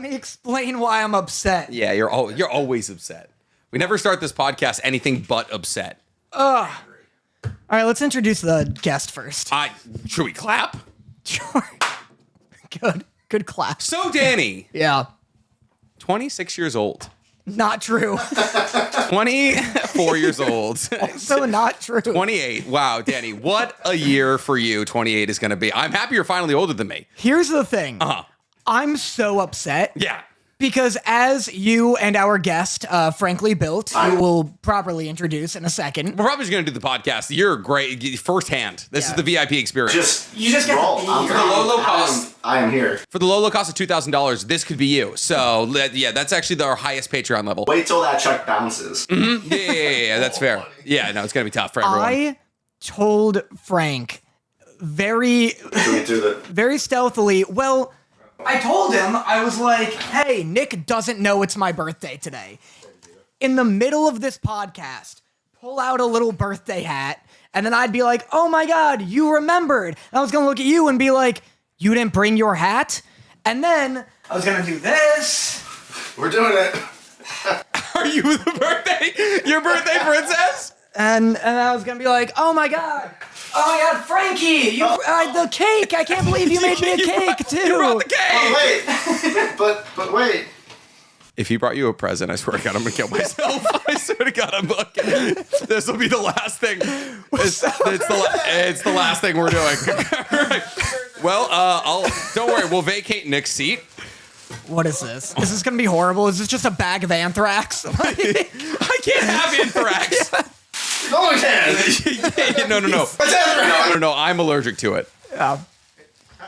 me explain why I'm upset. Yeah, you're always upset. We never start this podcast anything but upset. All right, let's introduce the guest first. Should we clap? Sure. Good class. So, Danny. Yeah. 26 years old. Not true. 24 years old. So not true. 28. Wow, Danny, what a year for you 28 is going to be. I'm happy you're finally older than me. Here's the thing. Uh-huh. I'm so upset. Yeah. Because as you and our guest, FranklyBuilt, who we'll properly introduce in a second. We're probably just going to do the podcast. You're great. Firsthand. This is the VIP experience. You just get roll. to be For here. the low cost. I am here. For the low cost of $2,000, this could be you. So, yeah, that's actually our highest Patreon level. Wait till that check bounces. Mm-hmm. Yeah, that's fair. Yeah, no, it's going to be tough for everyone. I told Frank very stealthily, well, I told him, I was like, hey, Nick doesn't know it's my birthday today. In the middle of this podcast, pull out a little birthday hat, and then I'd be like, oh my God, you remembered. And I was going to look at you and be like, you didn't bring your hat? And then I was going to do this. We're doing it. Are you your birthday princess? And I was going to be like, oh my God, Frankie, the cake. I can't believe you made me a cake, too. You brought the cake. Oh, wait. but wait. If he brought you a present, I swear to God, I'm going to kill myself. I swear to God, I'm fucking... This will be the last thing. It's the last thing we're doing. Right. Well, don't worry. We'll vacate Nick's seat. What is this? Is this going to be horrible? Is this just a bag of anthrax? I can't have anthrax. No one can. No. No. I'm allergic to it.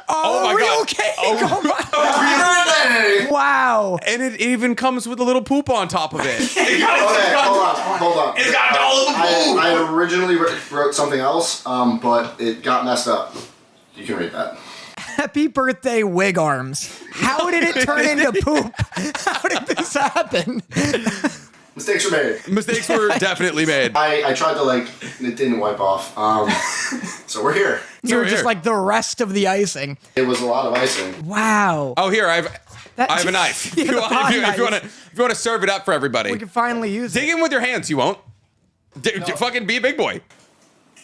Oh my real God. Cake. Oh my God. Wow. And it even comes with a little poop on top of it. Okay, hold on. It's got all of the poop. I originally wrote something else, but it got messed up. You can read that. Happy birthday, wig arms. How did it turn into poop? How did this happen? Mistakes were made. Mistakes were definitely made. I tried to, it didn't wipe off. So we're here. You were just like the rest of the icing. It was a lot of icing. Wow. Oh, here, I have a knife. Yeah, If you want to serve it up for everybody. We can finally use Dig it. in with your hands, you won't. Fucking be a big boy.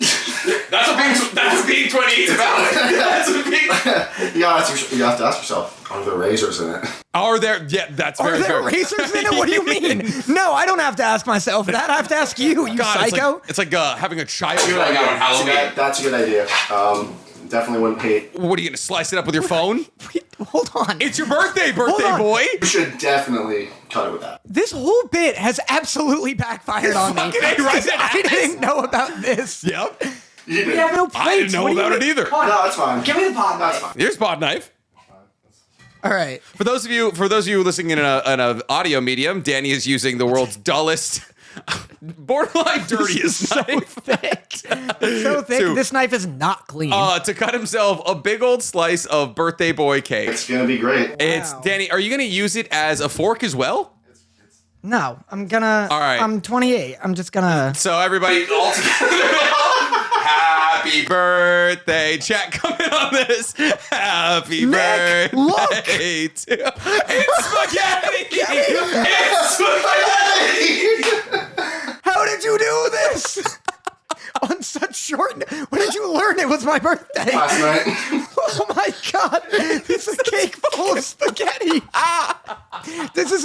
That's what being 28 is about. That's what being... You have to ask yourself, are there razors in it? Are there? Yeah, that's Are very there fair. razors in it? What do you mean? No, I don't have to ask myself that. I have to ask you, God, psycho. It's like having a child. Good on idea. Halloween. That's a good idea. Definitely wouldn't hate. What are you gonna slice it up with your phone? Wait, hold on. It's your birthday, on. boy. You should definitely cut it with that. This whole bit has absolutely backfired on me. fucking A right I didn't know about this. Yep. You did. We have no plates. I didn't know What do you about it mean? either. Hold on. No, that's fine. Give me the pot That's knife. fine. Here's pod knife. All right. For those of you listening in an audio medium, Danny is using the world's dullest, borderline dirtiest So knife thick. It's so thick. To- This knife is not clean. to cut himself a big old slice of birthday boy cake. It's gonna be great. It's Danny. Are you gonna use it as a fork as well? No, I'm gonna. All right. I'm 28. I'm just gonna. So everybody, all together. Happy birthday! Chat coming on this. Happy Nick, birthday! look! It's spaghetti. It's spaghetti. How did you do this? On such short. When did you learn it was my birthday? Last night. Oh my God! This is a cake full of spaghetti. This is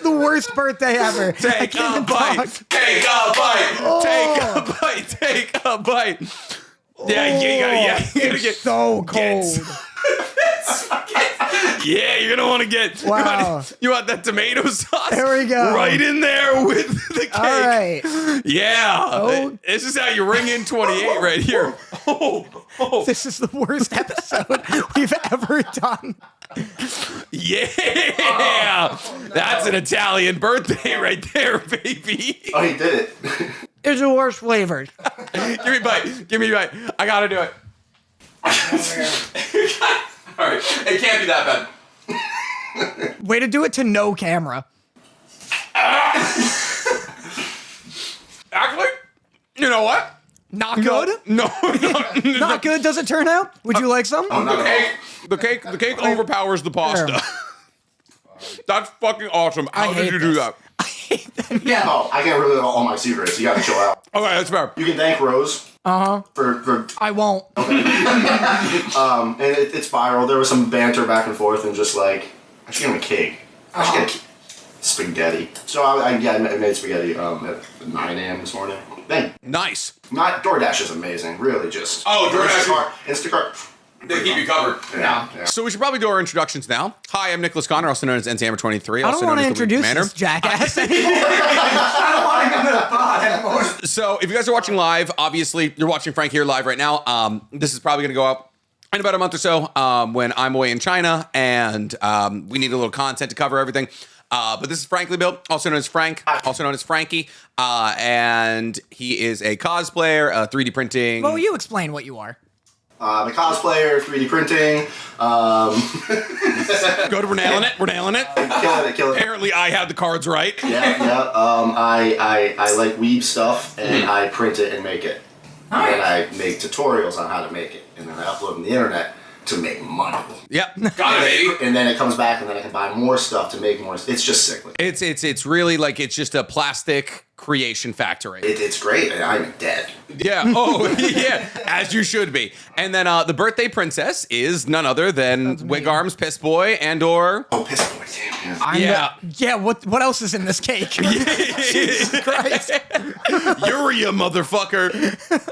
the worst birthday ever. I Take can't a even bite. talk. Take a bite. Oh. Take a bite. Take a bite. Yeah, you gotta get So cold. Yeah, you're gonna want to get. Wow. You want that tomato sauce? There we go. Right in there with the cake. All right. Yeah. Oh. This is how you ring in 28 right here. Oh. This is the worst episode we've ever done. Yeah. That's an Italian birthday right there, baby. Oh, he did it. It's the worst flavors. Give me a bite. Give me a bite. I gotta do it. All right. It can't be that bad. Way to do it to no camera. Actually, you know what? Not good? No. Not good, does it turn out? Would you like some? The cake overpowers the pasta. That's fucking awesome. How did hate you do this. that? Yeah. Oh, I can't reveal all my secrets. You gotta chill out. Okay, that's fair. You can thank Rose. For I won't. and it's viral. There was some banter back and forth, and just like I should get him a cake. I should get spaghetti. So I made spaghetti at 9 a.m. this morning. Then Nice. not DoorDash is amazing. Really, just Instacart. They keep you covered. Yeah. So we should probably do our introductions now. Hi, I'm Nicholas Connor, also known as NChammer23. I don't want to introduce this jackass anymore. I don't want to come to the pod anymore. So if you guys are watching live, obviously you're watching Frank here live right now. This is probably going to go up in about a month or so when I'm away in China, and we need a little content to cover everything. But this is FranklyBuilt, also known as Frank, also known as Frankie, and he is a cosplayer, 3D printing. Well, you explain what you are. I'm a cosplayer, 3D printing. Good, we're nailing it. Kill it. Apparently, I had the cards right. Yeah. I like weeb stuff, and I print it and make it. And then I make tutorials on how to make it, and then I upload them to the internet to make money. Yep. Got it, baby. And then it comes back, and then I can buy more stuff to make more. It's just sickly. It's really like it's just a plastic creation factory. It's great, and I'm dead. Yeah. Oh, yeah. As you should be. And then the birthday princess is none other than Wig Arms, Piss Boy, and/or. Oh, piss boy, damn. Yeah. What else is in this cake? Jesus Christ. Uria, motherfucker.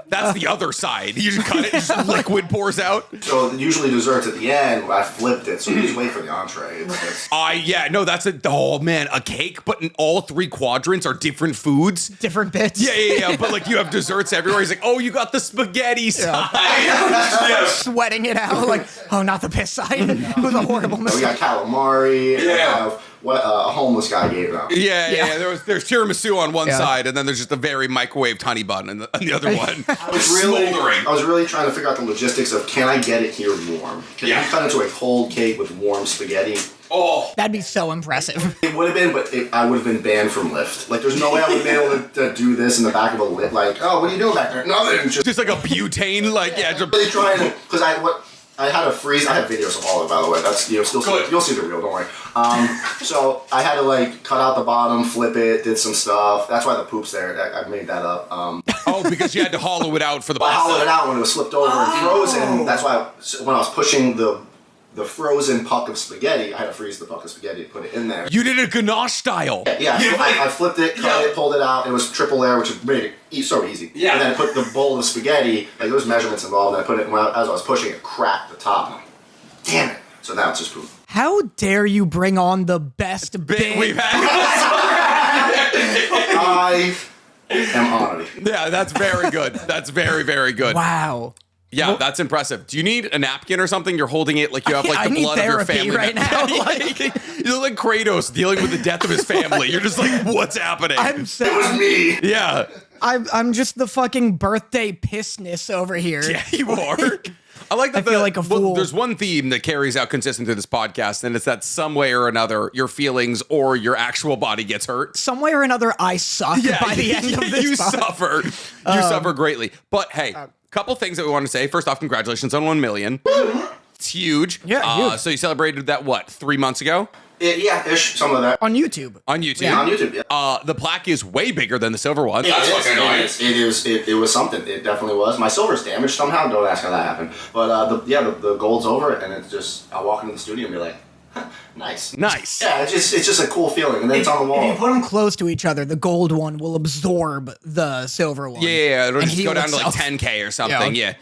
That's the other side. You just cut it, just liquid pours out. So usually desserts at the end, I flipped it, so you just wait for the entree. That's a, oh man, a cake, but in all 3 quadrants are different foods. Different bits. Yeah. But like you have desserts everywhere. He's like, oh, you got the spaghetti side. Sweating it out like, oh, not the piss side. It was a horrible We mistake. got calamari, and Yeah. I have what a homeless guy gave out. Yeah. There's tiramisu on one side, and then there's just a very microwaved honey bun on the other one. I was Smoldering. really trying to figure out the logistics of can I get it here warm? Can you cut into a cold cake with warm spaghetti? Oh, That'd be so impressive. It would have been, but I would have been banned from Lyft. Like, there's no way I would have been able to do this in the back of a Lyft. Like, oh, what are you doing back there? Nothing. Just like a butane, like just Really trying to, because I had a freeze. I have videos of all of it, by the way. That's still Good. you'll see the reel. Don't worry. So I had to like cut out the bottom, flip it, did some stuff. That's why the poop's there. I made that up. oh, because you had to hollow it out for the I hollowed it pasta. out when it was flipped over and frozen. That's why when I was pushing the frozen puck of spaghetti, I had to freeze the puck of spaghetti to put it in there. You did it ganache style. Yeah, I flipped it, cut it, pulled it out. It was triple air, which made it so easy. Yeah. And then I put the bowl of spaghetti, like there was measurements involved, and I put it, as I was pushing it, cracked the top. I'm like, damn it. So now it's just poop. How dare you bring on the best bit We've had. I am honored. Yeah, that's very good. That's very, very good. Wow. Yeah, that's impressive. Do you need a napkin or something? You're holding it like you have like I the need blood of your therapy family right now. Like, you look like Kratos dealing with the death of his family. You're just like, what's happening? I'm so, It was me. Yeah. I'm just the fucking birthday pissness over here. Yeah, you are. I like that. I feel like a fool. There's one theme that carries out consistent through this podcast, and it's that some way or another, your feelings or your actual body gets hurt. Some way or another, I suck by the end of this. You pod. suffer. You suffer greatly. But hey, couple things that we want to say. First off, congratulations on 1 million. It's huge. Yeah, huge. So you celebrated that, what, 3 months ago? Yeah-ish, some of that. On YouTube. On YouTube. Yeah, on YouTube, yeah. The plaque is way bigger than the silver one. That's fucking annoying. It was something. It definitely was. My silver's damaged somehow. Don't ask how that happened. But the gold's over it, and it's just I'll walk into the studio and be like, huh, nice. Nice. Yeah, it's just a cool feeling, and then it's on the If you wall. put them close to each other, the gold one will absorb the silver one. Yeah, it'll And just go heal down to like itself. 10K or something. Yeah.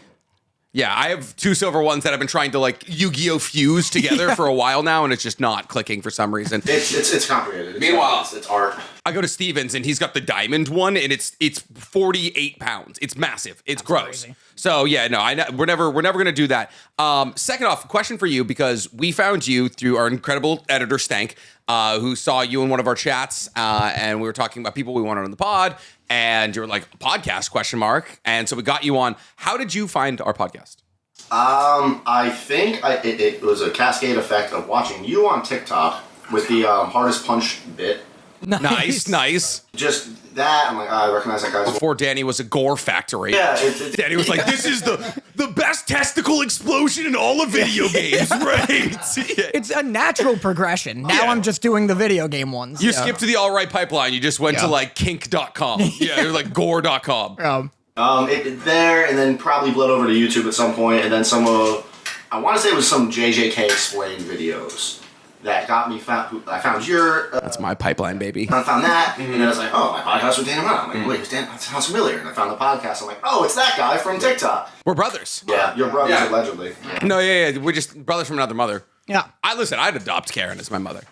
Yeah, I have 2 silver ones that I've been trying to like Yu-Gi-Oh fuse together for a while now, and it's just not clicking for some reason. It's complicated. Meanwhile- it's art. I go to Stevens and he's got the diamond one, and it's 48 pounds. It's massive. It's gross. crazy. So yeah, no, we're never gonna do that. Second off, question for you, because we found you through our incredible editor Stank, who saw you in one of our chats, and we were talking about people we wanted on the pod, and you were like, podcast ? And so we got you on. How did you find our podcast? I think it was a cascade effect of watching you on TikTok with the hardest punch bit. Nice. Just that, I'm like, I recognize that guy's. Before Danny was a gore factory. Yeah, Danny was like, this is the best testicle explosion in all of video games, right? It's a natural progression. Now Yeah. I'm just doing the video game ones. You skipped to the all right pipeline. You just went to like kink.com. Yeah, you're like gore.com. There, and then probably bled over to YouTube at some point, and then I want to say it was some JJK explained videos that got me I found your. That's my pipeline, baby. I found that, and then I was like, oh, my podcast with Dan Motta. I'm like, wait, who's Dan? That sounds familiar. And I found the podcast. I'm like, oh, it's that guy from TikTok. We're brothers. Yeah, your brothers, Yeah. allegedly. No, yeah. We're just brothers from another mother. Yeah. I'd adopt Karen as my mother.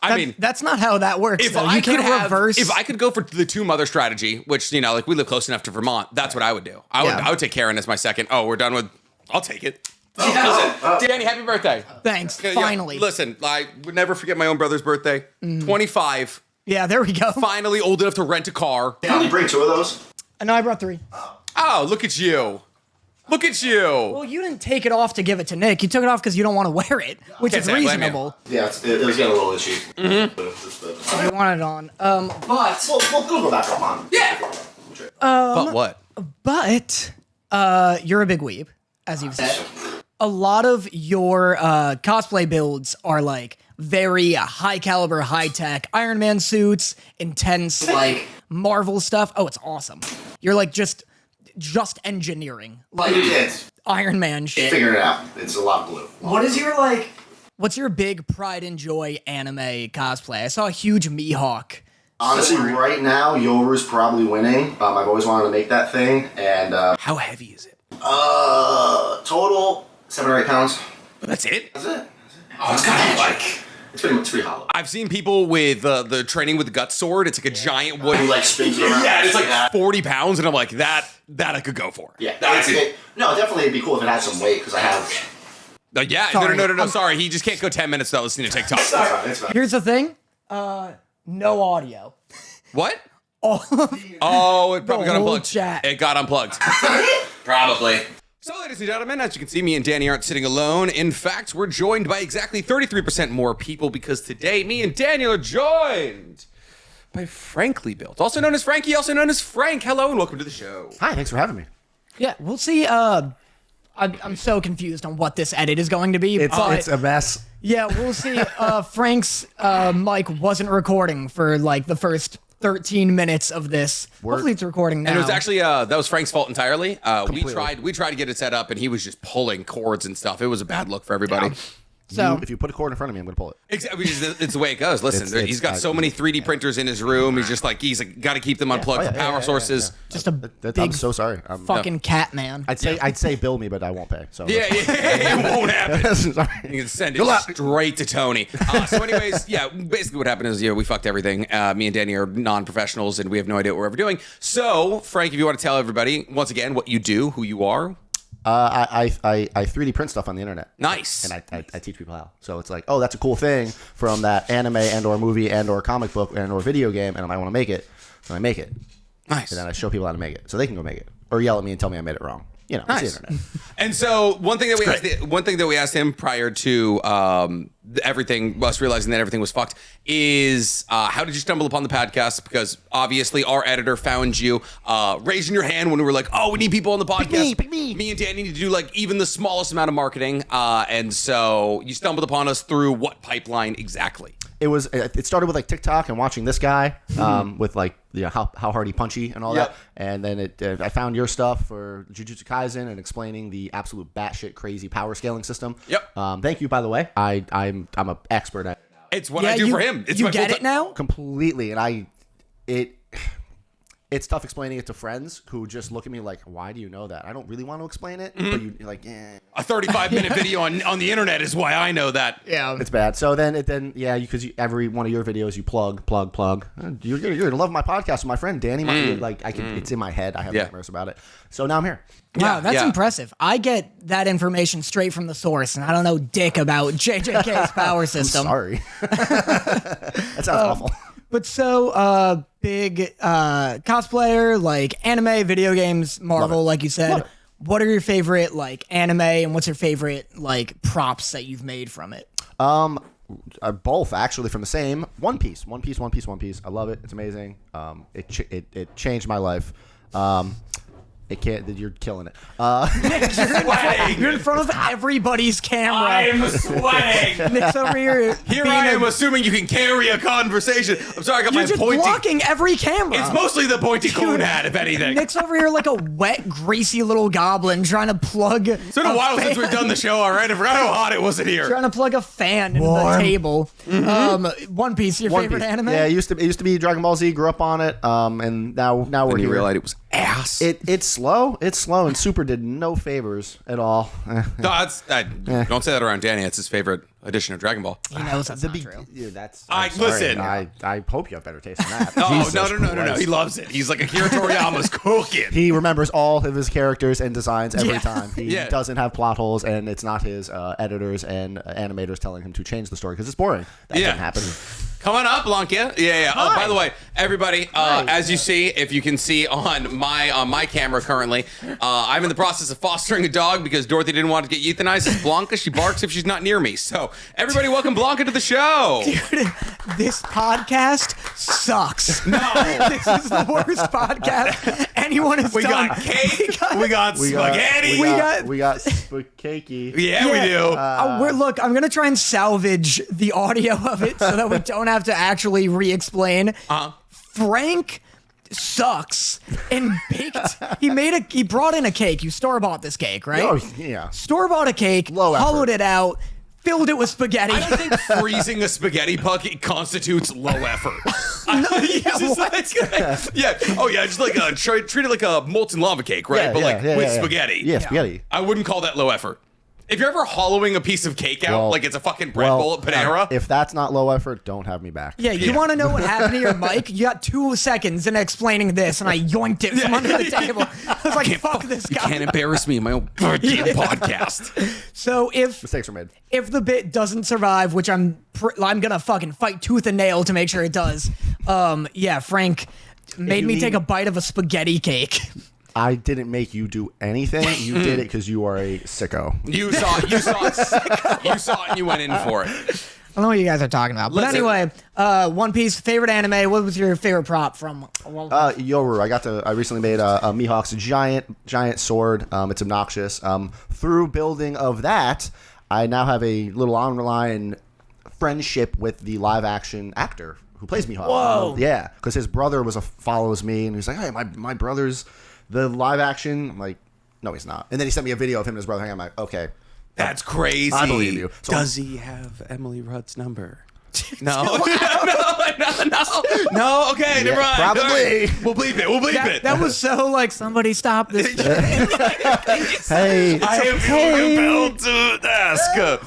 I mean, That's not how that works. if though. I You could can't reverse. if I could go for the two mother strategy, which we live close enough to Vermont, that's what I would do. I would take Karen as my second. Oh, we're done with. I'll take it. Danny, happy birthday. Thanks. Yeah, Finally. listen, I would never forget my own brother's birthday. 25. Yeah, there we go. Finally old enough to rent a car. Can you bring 2 of those? No, I brought 3. Oh, look at you. Look at you. Well, you didn't take it off to give it to Nick. You took it off because you don't want to wear it, which Can't is say I blame you. reasonable. Yeah, it was getting a little itchy. You want it on. But We'll go back up on. Yeah. But what? you're a big weeb, as you've said. A lot of your cosplay builds are like very high caliber, high tech Iron Man suits, intense like Marvel stuff. Oh, it's awesome. You're like just engineering like It's Iron Man shit. figuring it out. It's a lot of blue. What is your like? What's your big pride and joy anime cosplay? I saw a huge Mihawk. Honestly, right now, Yoru's probably winning. I've always wanted to make that thing, and How heavy is it? total 7 or 8 pounds. That's it? That's it. Oh, it's kind of like. It's pretty hollow. I've seen people with the training with the gut sword. It's like a giant wood. Who like spins around. Yeah, it's like Yeah. 40 pounds, and I'm like, that I could go for. Yeah, That's it. No, definitely it'd be cool if it had some weight because I have. Yeah, Sorry. no. Sorry, he just can't go 10 minutes without listening to TikTok. It's fine. It's fine. Here's the thing. No audio. What? Oh, Oh, it probably got whole unplugged. chat. It got unplugged. Probably. So, ladies and gentlemen, as you can see, me and Danny aren't sitting alone. In fact, we're joined by exactly 33% more people because today, me and Daniel are joined by FranklyBuilt, also known as Frankie, also known as Frank. Hello and welcome to the show. Hi, thanks for having me. yeah. We'll see. I'm so confused on what this edit is going to be. It's but a mess. yeah, we'll see. Frank's mic wasn't recording for like the first 13 minutes of this. Hopefully, it's recording now. And it was actually that was Frank's fault entirely. We Completely. tried to get it set up, and he was just pulling cords and stuff. It was a bad look for everybody. so. If you put a cord in front of me, I'm going to pull it. Exactly, it's the way it goes. Listen, It's- he's got so many 3D printers in his room. He's like got to keep them unplugged from power sources. Just a I'm big so sorry. fucking cat man. I'd say bill me, but I won't pay. So Yeah, it won't happen. Sorry. You can send it Good luck. straight to Tony. So, anyways, yeah, basically what happened is, we fucked everything. Me and Danny are non-professionals, and we have no idea what we're ever doing. So, Frank, if you want to tell everybody once again what you do, who you are. I 3D print stuff on the internet. Nice. And I teach people how. So it's like, oh, that's a cool thing from that anime and or movie and or comic book and or video game, and I want to make it. So I make it. Nice. And then I show people how to make it. So they can go make it. Or yell at me and tell me I made it wrong. You know, Nice. it's the internet. And so one thing that we asked him prior to everything, us realizing that everything was fucked, is how did you stumble upon the podcast? Because obviously our editor found you raising your hand when we were like, oh, we need people on the podcast. Pick me. Me and Danny need to do like even the smallest amount of marketing. And so you stumbled upon us through what pipeline exactly? It started with like TikTok and watching this guy with like how hard he punchy and all Yep. that, and then I found your stuff for Jujutsu Kaisen and explaining the absolute batshit crazy power scaling system. Yep. Thank you, by the way. I'm an expert at it It's what I do for him. It's you my get full it now? completely, and it's tough explaining it to friends who just look at me like, why do you know that? I don't really want to explain it, but you're like, yeah. A 35-minute video on the internet is why I know that. Yeah. It's bad. So then because every one of your videos you plug. You're gonna love my podcast with my friend Danny. It's in my head. I have nightmares about it. So now I'm here. Wow, that's yeah. impressive. I get that information straight from the source, and I don't know dick about JJK's power system. Sorry. That sounds awful. But so, big cosplayer, like anime, video games, Marvel, like you said. What are your favorite like anime, and what's your favorite like props that you've made from it? both actually from the same One Piece. One Piece. I love it. It's amazing. It changed my life. It can't. You're killing it. You're in front of everybody's camera. I'm sweating. Nick's over here. Here I am assuming you can carry a conversation. I'm sorry, I got You're my just pointy. blocking every camera. It's mostly the pointy coon hat, if anything. Nick's over here like a wet, greasy little goblin trying to plug. It's been a while since we've done the show, all right? I forgot how hot it was in here. Trying to plug a fan into the table. One Piece, your favorite anime? Yeah, it used to be Dragon Ball Z. Grew up on it. And now we're You here. realized it was ass. It's slow, and Super did no favors at all. Don't say that around Danny. That's his favorite edition of Dragon Ball. He knows that's not true. Yeah, that's. Listen. I hope you have better taste than that. Oh, Jesus no. Christ. He loves it. He's like Akira Toriyama's cooking. He remembers all of his characters and designs every time. He Yeah. doesn't have plot holes, and it's not his editors and animators telling him to change the story because it's boring. That didn't happen. Come on up, Blanca. Yeah. Oh, by the way, everybody, as you see, if you can see on my camera currently, I'm in the process of fostering a dog because Dorothy didn't want to get euthanized. It's Blanca. She barks if she's not near me. So, everybody, welcome Blanca to the show. Dude, this podcast sucks. No. This is the worst podcast anyone has We done. got cake. We got spaghetti. We got spaghetti. Yeah, we do. Look, I'm gonna try and salvage the audio of it so that we don't have to actually re-explain. Frank sucks and baked. He brought in a cake. You store bought this cake, right? Oh yeah. Store bought a cake, Low effort. hollowed it out, filled it with spaghetti. I don't think freezing a spaghetti bucket constitutes low effort. Yeah. Oh, yeah. Just like treat it like a molten lava cake, right? But with spaghetti. Yeah, spaghetti. I wouldn't call that low effort. If you're ever hollowing a piece of cake out like it's a fucking bread bowl at Panera. If that's not low effort, don't have me back. Yeah, you want to know what happened to your mic? You got 2 seconds in explaining this, and I yoinked it from under the table. I was like, fuck this guy. You can't embarrass me in my own goddamn podcast. So Mistakes are made. if the bit doesn't survive, which I'm gonna fucking fight tooth and nail to make sure it does. Frank made me take a bite of a spaghetti cake. I didn't make you do anything. You did it because you are a sicko. You saw it and you went in for it. I don't know what you guys are talking about. But anyway, One Piece, favorite anime. What was your favorite prop from? Yoru. I recently made a Mihawk's giant sword. It's obnoxious. Through building of that, I now have a little online friendship with the live action actor who plays Mihawk. Whoa. Yeah, because his brother follows me, and he's like, hey, my brother's the live action. I'm like, no, he's not. And then he sent me a video of him and his brother hanging. I'm like, okay. That's crazy. I believe you. So Does he have Emily Rudd's number? No. No. Okay, never mind. probably. Right. We'll bleep it. That was so like somebody stop this. Hey, I am compelled to ask.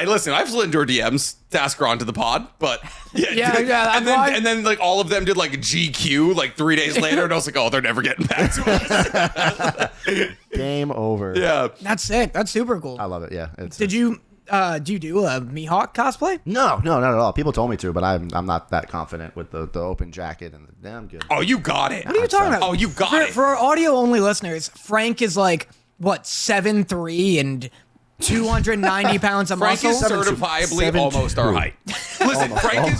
Listen, I've slid into her DMs to ask her onto the pod, but and then like all of them did like a GQ like 3 days later, and I was like, oh, they're never getting back to us. game over. Yeah, That's sick. That's super cool. I love it. Yeah. Did you do you do a Mihawk cosplay? No, not at all. People told me to, but I'm not that confident with the open jacket and I'm good. Oh, you got it. What are you talking about? Oh, you got it. For our audio only listeners, Frank is like what 7'3" and 290 pounds of Frank muscle. is certifiably 7'2". almost our height. Listen, Frank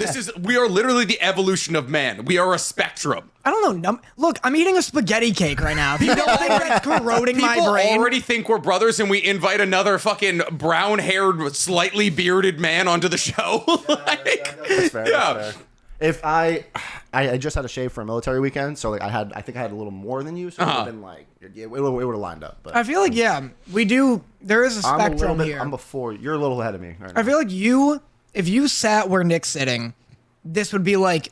is just we are literally the evolution of man. We are a spectrum. I don't know. Look, I'm eating a spaghetti cake right now. If you don't think that's corroding my People brain. already think we're brothers, and we invite another fucking brown-haired, slightly bearded man onto the show. That's fair. That's fair. If I just had a shave for a military weekend, so like I think I had a little more than you, so it would have been like it would have lined up. But I feel like we do. There is a I'm a little spectrum bit. here. I'm before. You're a little ahead of me. Right now. I feel like if you sat where Nick's sitting, this would be like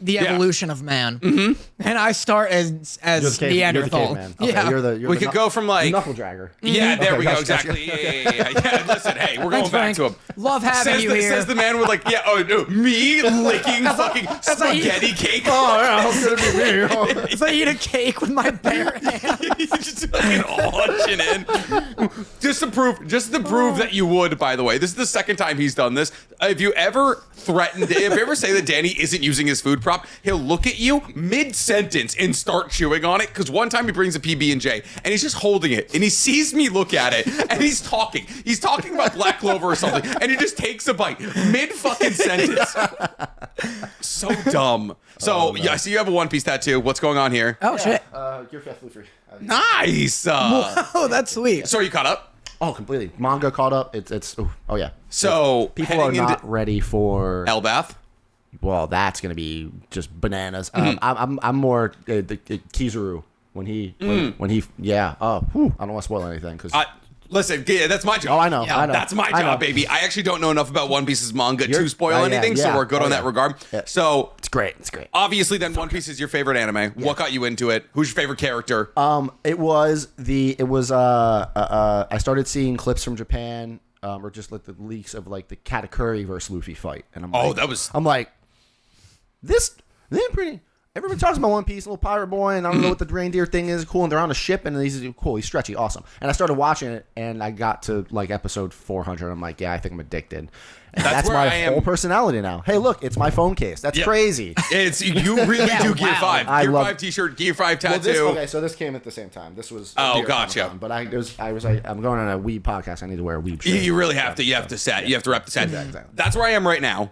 the evolution of man. Mm-hmm. And I start as Neanderthal. You're the We could go from like knuckle dragger. Yeah, there Okay, we go. gotcha. Exactly. Yeah. Listen, hey, we're going back Frank. to him. Love having you here. Says the man with like, me licking fucking spaghetti cake. Oh yeah, how could it be me? It's like eat a cake with my bare hand. Just fucking launching in. Just to prove that you would, by the way. This is the second time he's done this. If you ever say that Danny isn't using his food prop, drop, he'll look at you mid-sentence and start chewing on it. Because one time he brings a PB&J and he's just holding it and he sees me look at it and he's talking. He's talking about Black Clover or something and he just takes a bite mid-fucking sentence. So dumb. So, yeah, I see you have a One Piece tattoo. What's going on here? Oh, shit. Your fifth Luffy. Nice. Oh, that's sweet. So are you caught up? Oh, completely. Manga caught up. Oh yeah. So People are not ready for Elbath. Well, that's gonna be just bananas. I'm more Kizaru when he yeah. Oh, I don't want to spoil anything because. Listen, yeah, that's my job. Oh, I know. That's my job, baby. I actually don't know enough about One Piece's manga to spoil anything, so we're good on that regard. Yeah. So it's great. It's great. Obviously, then One Piece is your favorite anime. Yeah. What got you into it? Who's your favorite character? I started seeing clips from Japan, or just like the leaks of like the Katakuri versus Luffy fight, and I'm like, this they're pretty. Everybody talks about One Piece, little pirate boy, and I don't know what the reindeer thing is. Cool, and they're on a ship, and he's cool. He's stretchy, awesome. And I started watching it, and I got to like episode 400. I'm like, yeah, I think I'm addicted. And that's my whole personality now. Hey, look, it's my phone case. That's crazy. You really do Gear 5. Gear 5 T-shirt, Gear 5 tattoo. So this came at the same time. This was gotcha. But I was like, I'm going on a weeb podcast. I need to wear a weeb shirt. You really have to. You have to set. You have to rep the set. Exactly. That's where I am right now.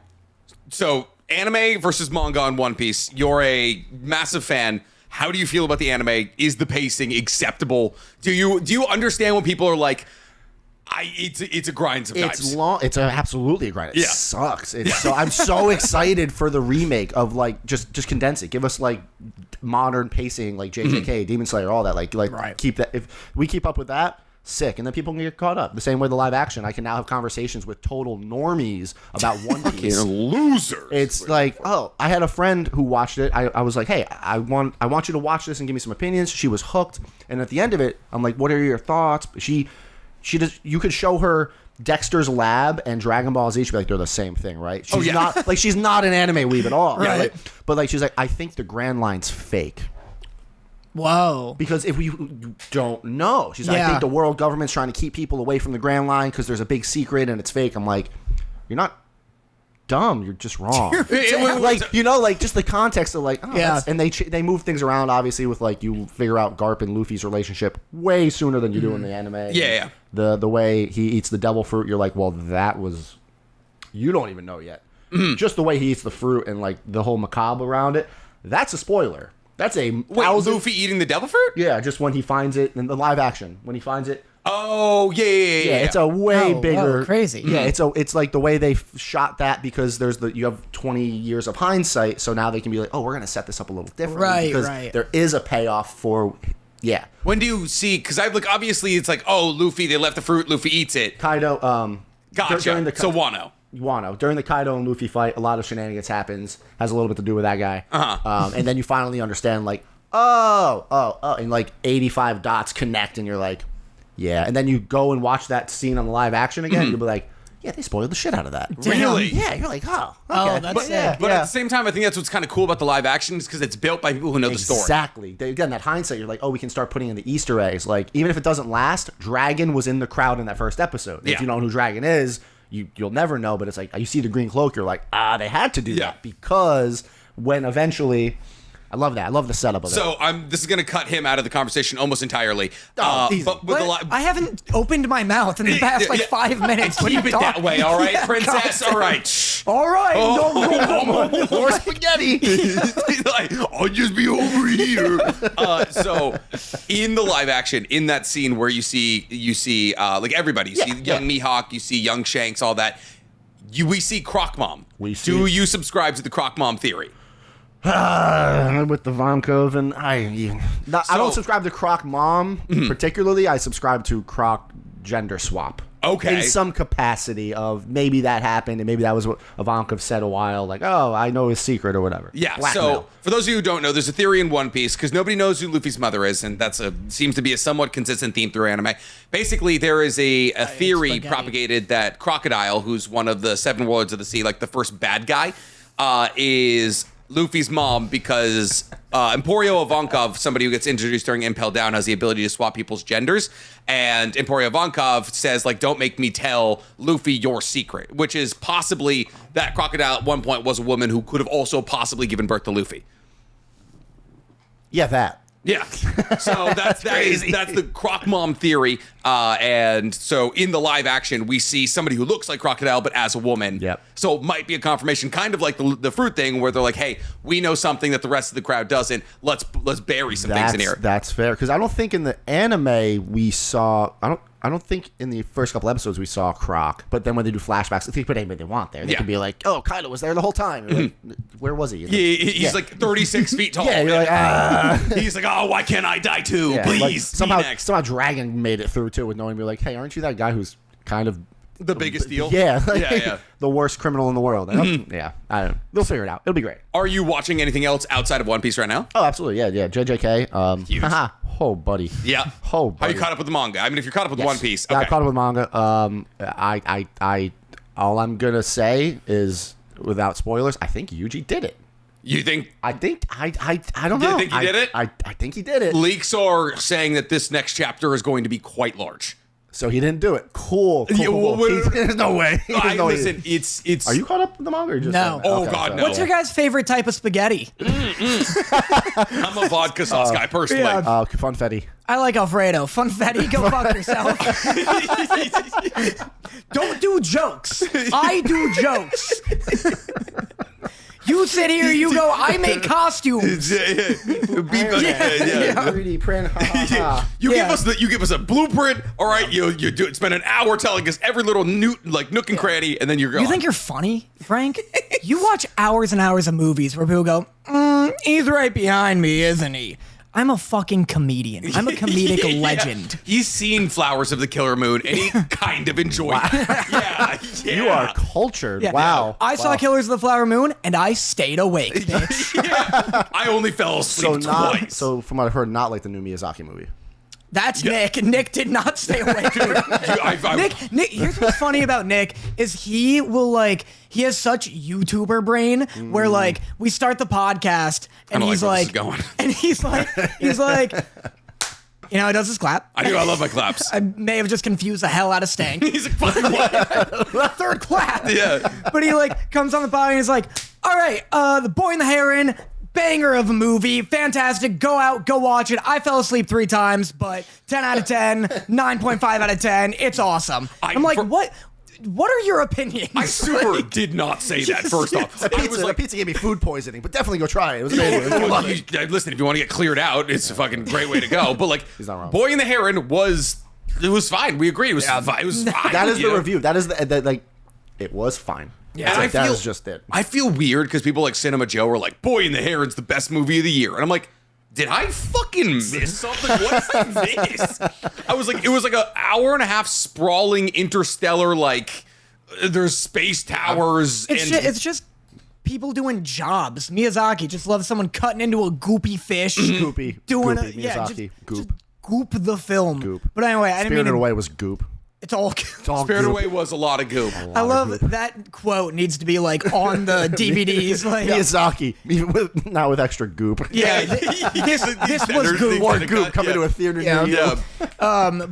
So. Anime versus manga on One Piece. You're a massive fan. How do you feel about the anime? Is the pacing acceptable? Do you understand when people are like, it's a grind sometimes? It's long. It's absolutely a grind. It sucks. I'm so excited for the remake of like just condense it. Give us like modern pacing, like JJK, Demon Slayer, all that. Like keep that. If we keep up with that. Sick, and then people can get caught up. The same way the live action, I can now have conversations with total normies about One Piece. Losers. It's like, oh, I had a friend who watched it. I was like, hey, I want you to watch this and give me some opinions. She was hooked, and at the end of it, I'm like, what are your thoughts? She does. You could show her Dexter's Lab and Dragon Ball Z. She'd be like, they're the same thing, right? She's not like she's not an anime weeb at all, right? But like, she's like, I think the Grand Line's fake. Whoa. Because if you don't know, she's like, I think the world government's trying to keep people away from the Grand Line because there's a big secret and it's fake. I'm like, you're not dumb, you're just wrong. Like just the context of like, and they move things around obviously with like you figure out Garp and Luffy's relationship way sooner than you do in the anime. Yeah. The way he eats the devil fruit, you're like, well, that was you don't even know yet. Just the way he eats the fruit and like the whole macabre around it, that's a spoiler. That's Luffy eating the devil fruit? Yeah, just when he finds it in the live action. When he finds it. Oh, yeah. It's a way bigger. Crazy. Yeah, it's like the way they shot that because you have 20 years of hindsight, so now they can be like, oh, we're gonna set this up a little differently because there is a payoff for. Yeah. When do you see? Because obviously it's like, oh, Luffy, they left the fruit, Luffy eats it. Kaido. Gotcha. So Wano. During the Kaido and Luffy fight, a lot of shenanigans happens. Has a little bit to do with that guy. And then you finally understand, like, and like 85 dots connect, and you're like, yeah. And then you go and watch that scene on the live action again. You'll be like, yeah, they spoiled the shit out of that. Really? Yeah. You're like, oh, okay. Oh, that's sick. But at the same time, I think that's what's kind of cool about the live action is because it's built by people who know the story. Exactly. Again, that hindsight, you're like, oh, we can start putting in the Easter eggs. Like, even if it doesn't last, Dragon was in the crowd in that first episode. If you don't know who Dragon is, you'll never know, but it's like you see the green cloak, you're like, they had to do that because when eventually, I love that. I love the setup of it. So this is gonna cut him out of the conversation almost entirely. But with I haven't opened my mouth in the past 5 minutes. Keep it that way, all right, princess. All right. All right. No. More spaghetti. Like, I'll just be over here. So in the live action, in that scene where you see like everybody, you see young Mihawk, you see young Shanks, all that. We see Croc Mom. Do you subscribe to the Croc Mom theory? With the Vonkov and I don't subscribe to Croc Mom particularly. I subscribe to Croc gender swap. Okay. In some capacity of maybe that happened and maybe that was what Ivankov said a while, like, oh, I know his secret or whatever. Yeah, Blackmail. So for those of you who don't know, there's a theory in One Piece, because nobody knows who Luffy's mother is, and that's seems to be a somewhat consistent theme through anime. Basically, there is a theory propagated that Crocodile, who's one of the seven warlords of the sea, like the first bad guy, is Luffy's mom because Emporio Ivankov, somebody who gets introduced during Impel Down, has the ability to swap people's genders. And Emporio Ivankov says, like, don't make me tell Luffy your secret, which is possibly that Crocodile at one point was a woman who could have also possibly given birth to Luffy. Yeah, that. Yeah, so that's the Croc Mom theory, and so in the live action we see somebody who looks like Crocodile but as a woman. Yep. So it might be a confirmation, kind of like the fruit thing, where they're like, "Hey, we know something that the rest of the crowd doesn't. Let's bury some things in here." That's fair, because I don't think in the anime we saw. I don't think in the first couple episodes we saw Croc, but then when they do flashbacks, they can put anybody they want there. They can be like, "Oh, Kaido was there the whole time." Like, where was he? He's like 36 feet tall. Yeah, you're like, He's like, "Oh, why can't I die too? Yeah, Please, like, be next." somehow Dragon made it through too, with knowing, be like, "Hey, aren't you that guy who's kind of The biggest deal. Yeah, like, yeah. the worst criminal in the world?" I don't. They'll figure it out. It'll be great. Are you watching anything else outside of One Piece right now? Oh, absolutely. Yeah. JJK. Huge. Oh, buddy. Yeah. Oh, Are buddy. you caught up with the manga? I mean, if you're caught up with One Piece, Yeah, okay. I caught up with manga. I all I'm gonna say is, without spoilers, I think Yuji did it. You think I don't know. You think he did it? I think he did it. leaks are saying that this next chapter is going to be quite large? So he didn't do it. Cool. Yeah, well, There's no way. There's no way. Listen, it's. Are you caught up with the manga or just No. Oh, God, no. What's your guys' favorite type of spaghetti? I'm a vodka sauce guy personally. yeah. Funfetti. I like Alfredo. Funfetti, go fuck yourself. Don't do jokes. I do jokes. You sit here, you go, I make costumes. Yeah. Pretty print. You give us a blueprint. All right, you do spend an hour telling us every little nook and cranny, and then you're gone. You think you're funny, Frank? You watch hours and hours of movies where people go, he's right behind me, isn't he? I'm a fucking comedian. I'm a comedic legend. He's seen Flowers of the Killer Moon, and he kind of enjoyed it. Yeah. You are cultured. Yeah. Wow. I saw Killers of the Flower Moon, and I stayed awake, bitch. Yeah. I only fell asleep twice. So from what I've heard, not like the new Miyazaki movie. That's Nick. Nick did not stay awake. Nick, here's what's funny about Nick is he has such YouTuber brain where like we start the podcast and he's like, you know, he does his clap. I do. I love my claps. I may have just confused the hell out of Stank. He's like, fucking what? Third clap. Yeah. But he like comes on the pod and he's like, all right, The Boy and the Heron, banger of a movie, fantastic, go out, go watch it. I fell asleep 3 times, but 10 out of 10, 9.5 out of 10, it's awesome. I'm like, what are your opinions? I super did not say that, first off. That pizza gave me food poisoning, but definitely go try it. It was amazing. Listen, if you want to get cleared out, it's a fucking great way to go. But like, He's not wrong. Boy and the Heron was fine. We agree. It was fine. It was fine. That is you the know? review. That is it was fine. Yeah, Like, that is just it. I feel weird because people like Cinema Joe are like, Boy and the Heron's the best movie of the year. And I'm like, did I fucking miss something? What's this? I was like, it was like an hour and a half sprawling interstellar, like, there's space towers. It's just people doing jobs. Miyazaki just loves someone cutting into a goopy fish. Goopy. Doing Goopy, Miyazaki. just goop the film. Goop. But anyway, I didn't mean Spirited to, Away was goop. it's all Spirited Away was a lot of goop. I love that quote needs to be like on the DVDs. Like, Miyazaki, not with extra goop. yeah, this was goop. More goop coming to a theater near you. Yeah.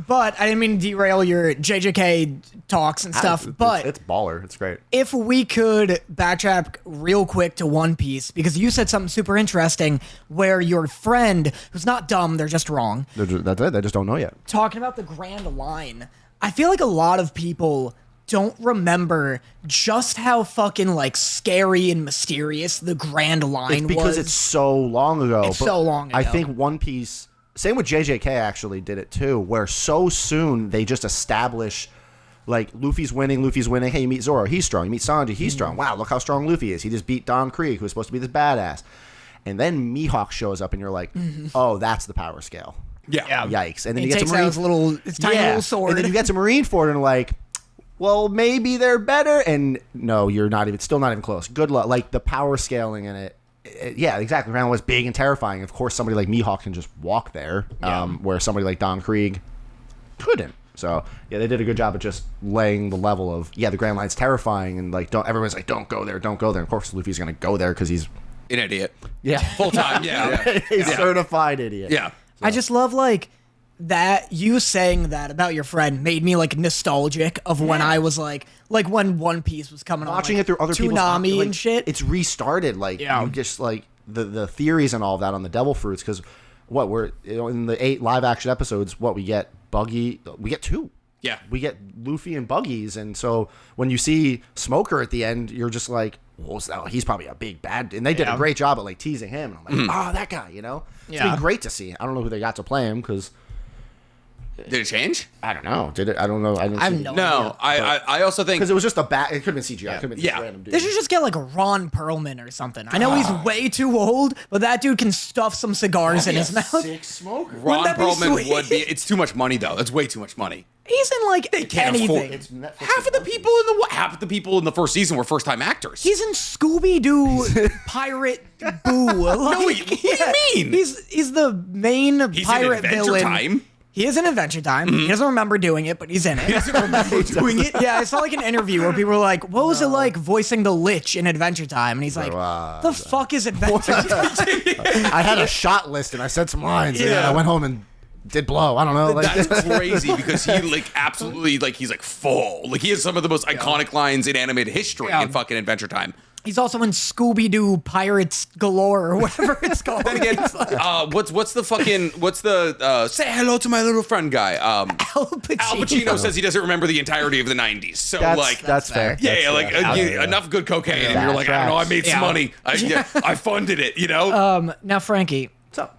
But I didn't mean to derail your JJK talks and stuff. But It's baller. It's great. if we could backtrack real quick to One Piece, because you said something super interesting where your friend, who's not dumb, they're just wrong, That's it. They just don't know yet. talking about the Grand Line. I feel like a lot of people don't remember just how fucking like scary and mysterious the Grand Line It's because was. it's so long ago. It's but so long ago. I think One Piece, same with JJK actually did it too, where so soon they just establish, like, Luffy's winning. Hey, you meet Zoro, he's strong. You meet Sanji, he's strong. Wow, look how strong Luffy is. He just beat Don Krieg, who's supposed to be this badass. And then Mihawk shows up, and you're like, oh, that's the power scale. Yeah. Yikes. And then he you get takes to out his tiny little sword. And then you get to Marineford and like, well, maybe they're better. And no, you're still not even close. Good luck. Like, the power scaling in it. Yeah, exactly. Ran was big and terrifying. Of course, somebody like Mihawk can just walk there, where somebody like Don Krieg couldn't. So yeah, they did a good job of just laying the level of, the Grand Line's terrifying, and like, everyone's like, don't go there. And of course, Luffy's gonna go there because he's An idiot. Yeah. Full time. Yeah. A certified idiot. Yeah. I just love like that you saying that about your friend made me like nostalgic of when I was like when One Piece was coming on. Watching like, it through other people's Toonami like, and shit. It's restarted. Like you just like the theories and all of that on the Devil Fruits because what we're in the 8 live action episodes. What we get Buggy. We get 2. Yeah. We get Luffy and Buggies, and so when you see Smoker at the end, you're just like, well, he's probably a big bad. And they did a great job at like teasing him. And I'm like, oh, that guy, you know? It's been great to see. I don't know who they got to play him because Did it change? I don't know. Did it? I don't know. I have didn't no No, I also think because it was just a bat. It could have been CGI. It could have been just a random dude. They should just get like Ron Perlman or something. I know he's way too old, but that dude can stuff some cigars in his mouth. Sick Smoker. Ron that be Perlman sweet? would be. It's too much money though. That's way too much money. He's in like can't afford anything. it. Half of the people in the first season were first time actors. He's in Scooby Doo Pirate Boo. what do you mean? He's the main He's in pirate Adventure villain. Time. He is in Adventure Time. He doesn't remember doing it, but he's in it. He doesn't remember doing it. Yeah, I saw like an interview where people were like, "What was it like voicing the Lich in Adventure Time?" And he's like, "The fuck is Adventure Time?" I had a shot list and I said some lines and then I went home and did blow. I don't know. Like, That's crazy because he like absolutely like he's like full. Like he has some of the most iconic lines in animated history in fucking Adventure Time. He's also in Scooby Doo Pirates Galore or whatever it's called. Then again, what's the say hello to my little friend guy? Al Pacino. Al Pacino says he doesn't rember the entirety of the 90s. So that's fair. Yeah, That's enough good cocaine, and you're like, I don't know, I made some money. I funded it, you know? Now, Frankie. So,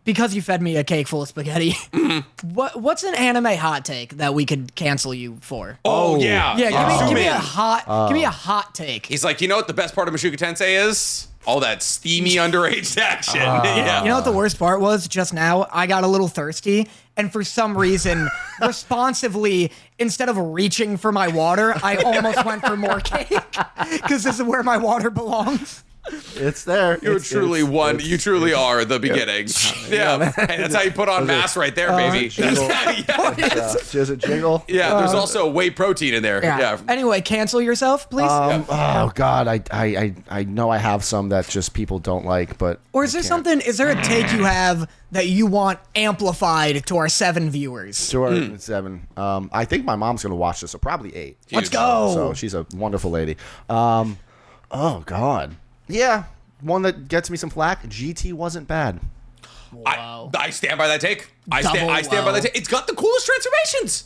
Because you fed me a cake full of spaghetti, what's an anime hot take that we could cancel you for? Oh, yeah. Yeah, give me a hot take. He's like, you know what the best part of Mashuka Tensei is? All that steamy underage action. Yeah. You know what the worst part was? Just now, I got a little thirsty, and for some reason, responsively, instead of reaching for my water, I almost went for more cake, because this is where my water belongs. it's there. You truly are the beginning. Yeah. Hey, that's how you put on mass right there, baby. Jingle. There's a jingle. Yeah, there's also whey protein in there. Yeah. Anyway, cancel yourself, please. Oh God, I know I have some that just people don't like, but Or is there something? Is there a take you have that you want amplified to our 7 viewers? Sure, 7. I think my mom's gonna watch this, so probably 8. Let's go. So she's a wonderful lady. Oh God, yeah. One that gets me some flack. GT wasn't bad. I stand by that take. I stand by that take. It's got the coolest transformations.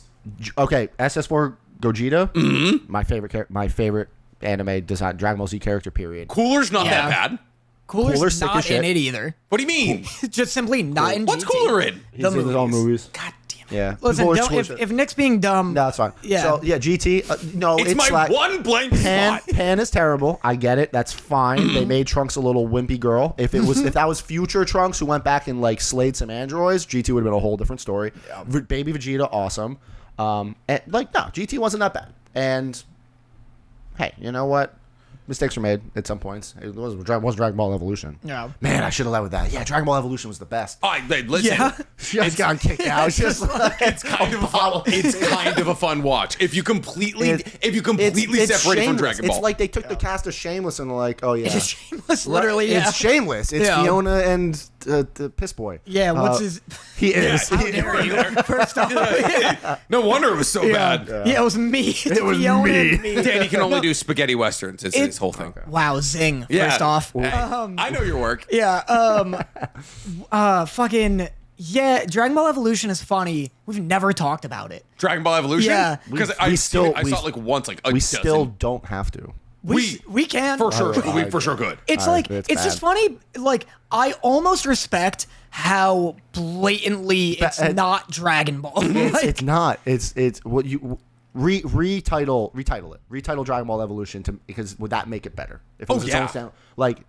Okay, SS4 Gogeta. My favorite anime design. Dragon Ball Z character. Period. Cooler's not that bad. Cooler's sick not as in shit. it either. What do you mean? Just simply not in What's GT. Cooler in? He's in his own movies. God damn it. Yeah. Listen, People are don't, switching. if Nick's being dumb, No, that's fine. Yeah. So yeah, GT. No, It's my like, one blank Pan, spot. Pan is terrible. I get it. That's fine. They made Trunks a little wimpy girl. If that was future Trunks who went back and like slayed some androids, GT would have been a whole different story. Baby Vegeta, awesome. And like no, GT wasn't that bad. And hey, you know what? Mistakes were made at some points. It was Dragon Ball Evolution. Yeah. Man, I should have led with that. Yeah, Dragon Ball Evolution was the best. Listen. Yeah. Just got kicked out. Just like, It's kind of a fun watch. If you completely separate it from Dragon Ball. It's like they took the cast of Shameless and like, oh yeah, It's Shameless, literally. Yeah. It's Shameless. It's Yeah. Fiona and the Piss Boy. Yeah, what's his? He is. How dare you? First off, No wonder it was so bad. Yeah, it was me. It was Fiona me. and me. Danny can only do spaghetti westerns. It's his whole thing. Wow, zing. Yeah. First off, Hey, I know your work. yeah. Fucking yeah. Dragon Ball Evolution is funny. We've never talked about it. Dragon Ball Evolution? Yeah. Because We I still- saw it like once, like a We dozen. still don't have to. We can for sure. Oh, We for sure could. It's All like right, it's it's just bad. funny. Like I almost respect how blatantly it's not Dragon Ball. Like, It's not. It's what you retitle it. Retitle Dragon Ball Evolution because would that make it better? If it was its own sound, like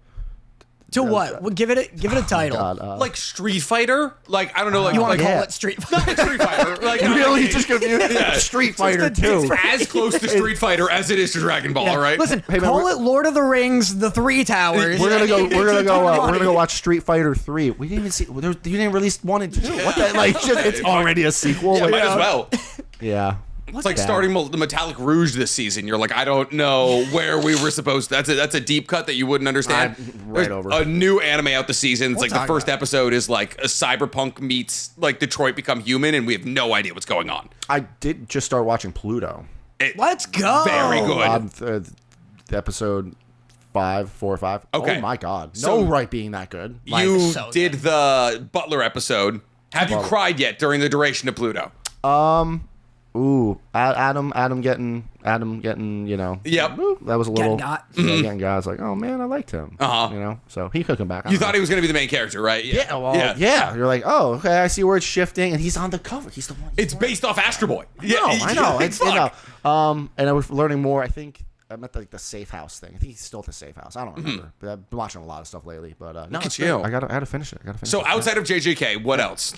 to what? Well, give it a title. God, Like Street Fighter? Like I don't know. Like You want to like, call yeah. it Street not Fighter? like Street Fighter? Like really just confused. Street Fighter a 2. as close to Street Fighter as it is to Dragon Ball. All right. Listen, Hey, man, call we're- it Lord of the Rings: The Three Towers. We're gonna go. We're gonna funny. go watch Street Fighter 3. We didn't even see. You didn't release 1 and 2. What the? Like, it's already a sequel. Yeah, Like, might as well. yeah. It's like starting the Metallic Rouge this season. You're like, I don't know where we were supposed to. That's a deep cut that you wouldn't understand. Right over. A new anime out this season. It's like the first episode is like a cyberpunk meets like Detroit Become Human, and we have no idea what's going on. I did just start watching Pluto. Let's go. Very good. Episode 4 or 5. Okay. Oh my god. So- No right being that good. You so did the Butler episode. Have you cried yet during the duration of Pluto? Adam getting, you know. Yep. That was a little. got. Getting got. I was like, oh man, I liked him. Uh-huh. You know, so he could come back. You thought he was going to be the main character, right? Yeah, well, yeah. You're like, oh, okay, I see where it's shifting, and he's on the cover. He's the one. It's based off Astro Boy. I know. It's fuck. and I was learning more. I think I'm at the safe house thing. I think he's still at the safe house. I don't remember. But I've been watching a lot of stuff lately. But no, Look it's at you. good. I gotta finish it. So outside of JJK, what else?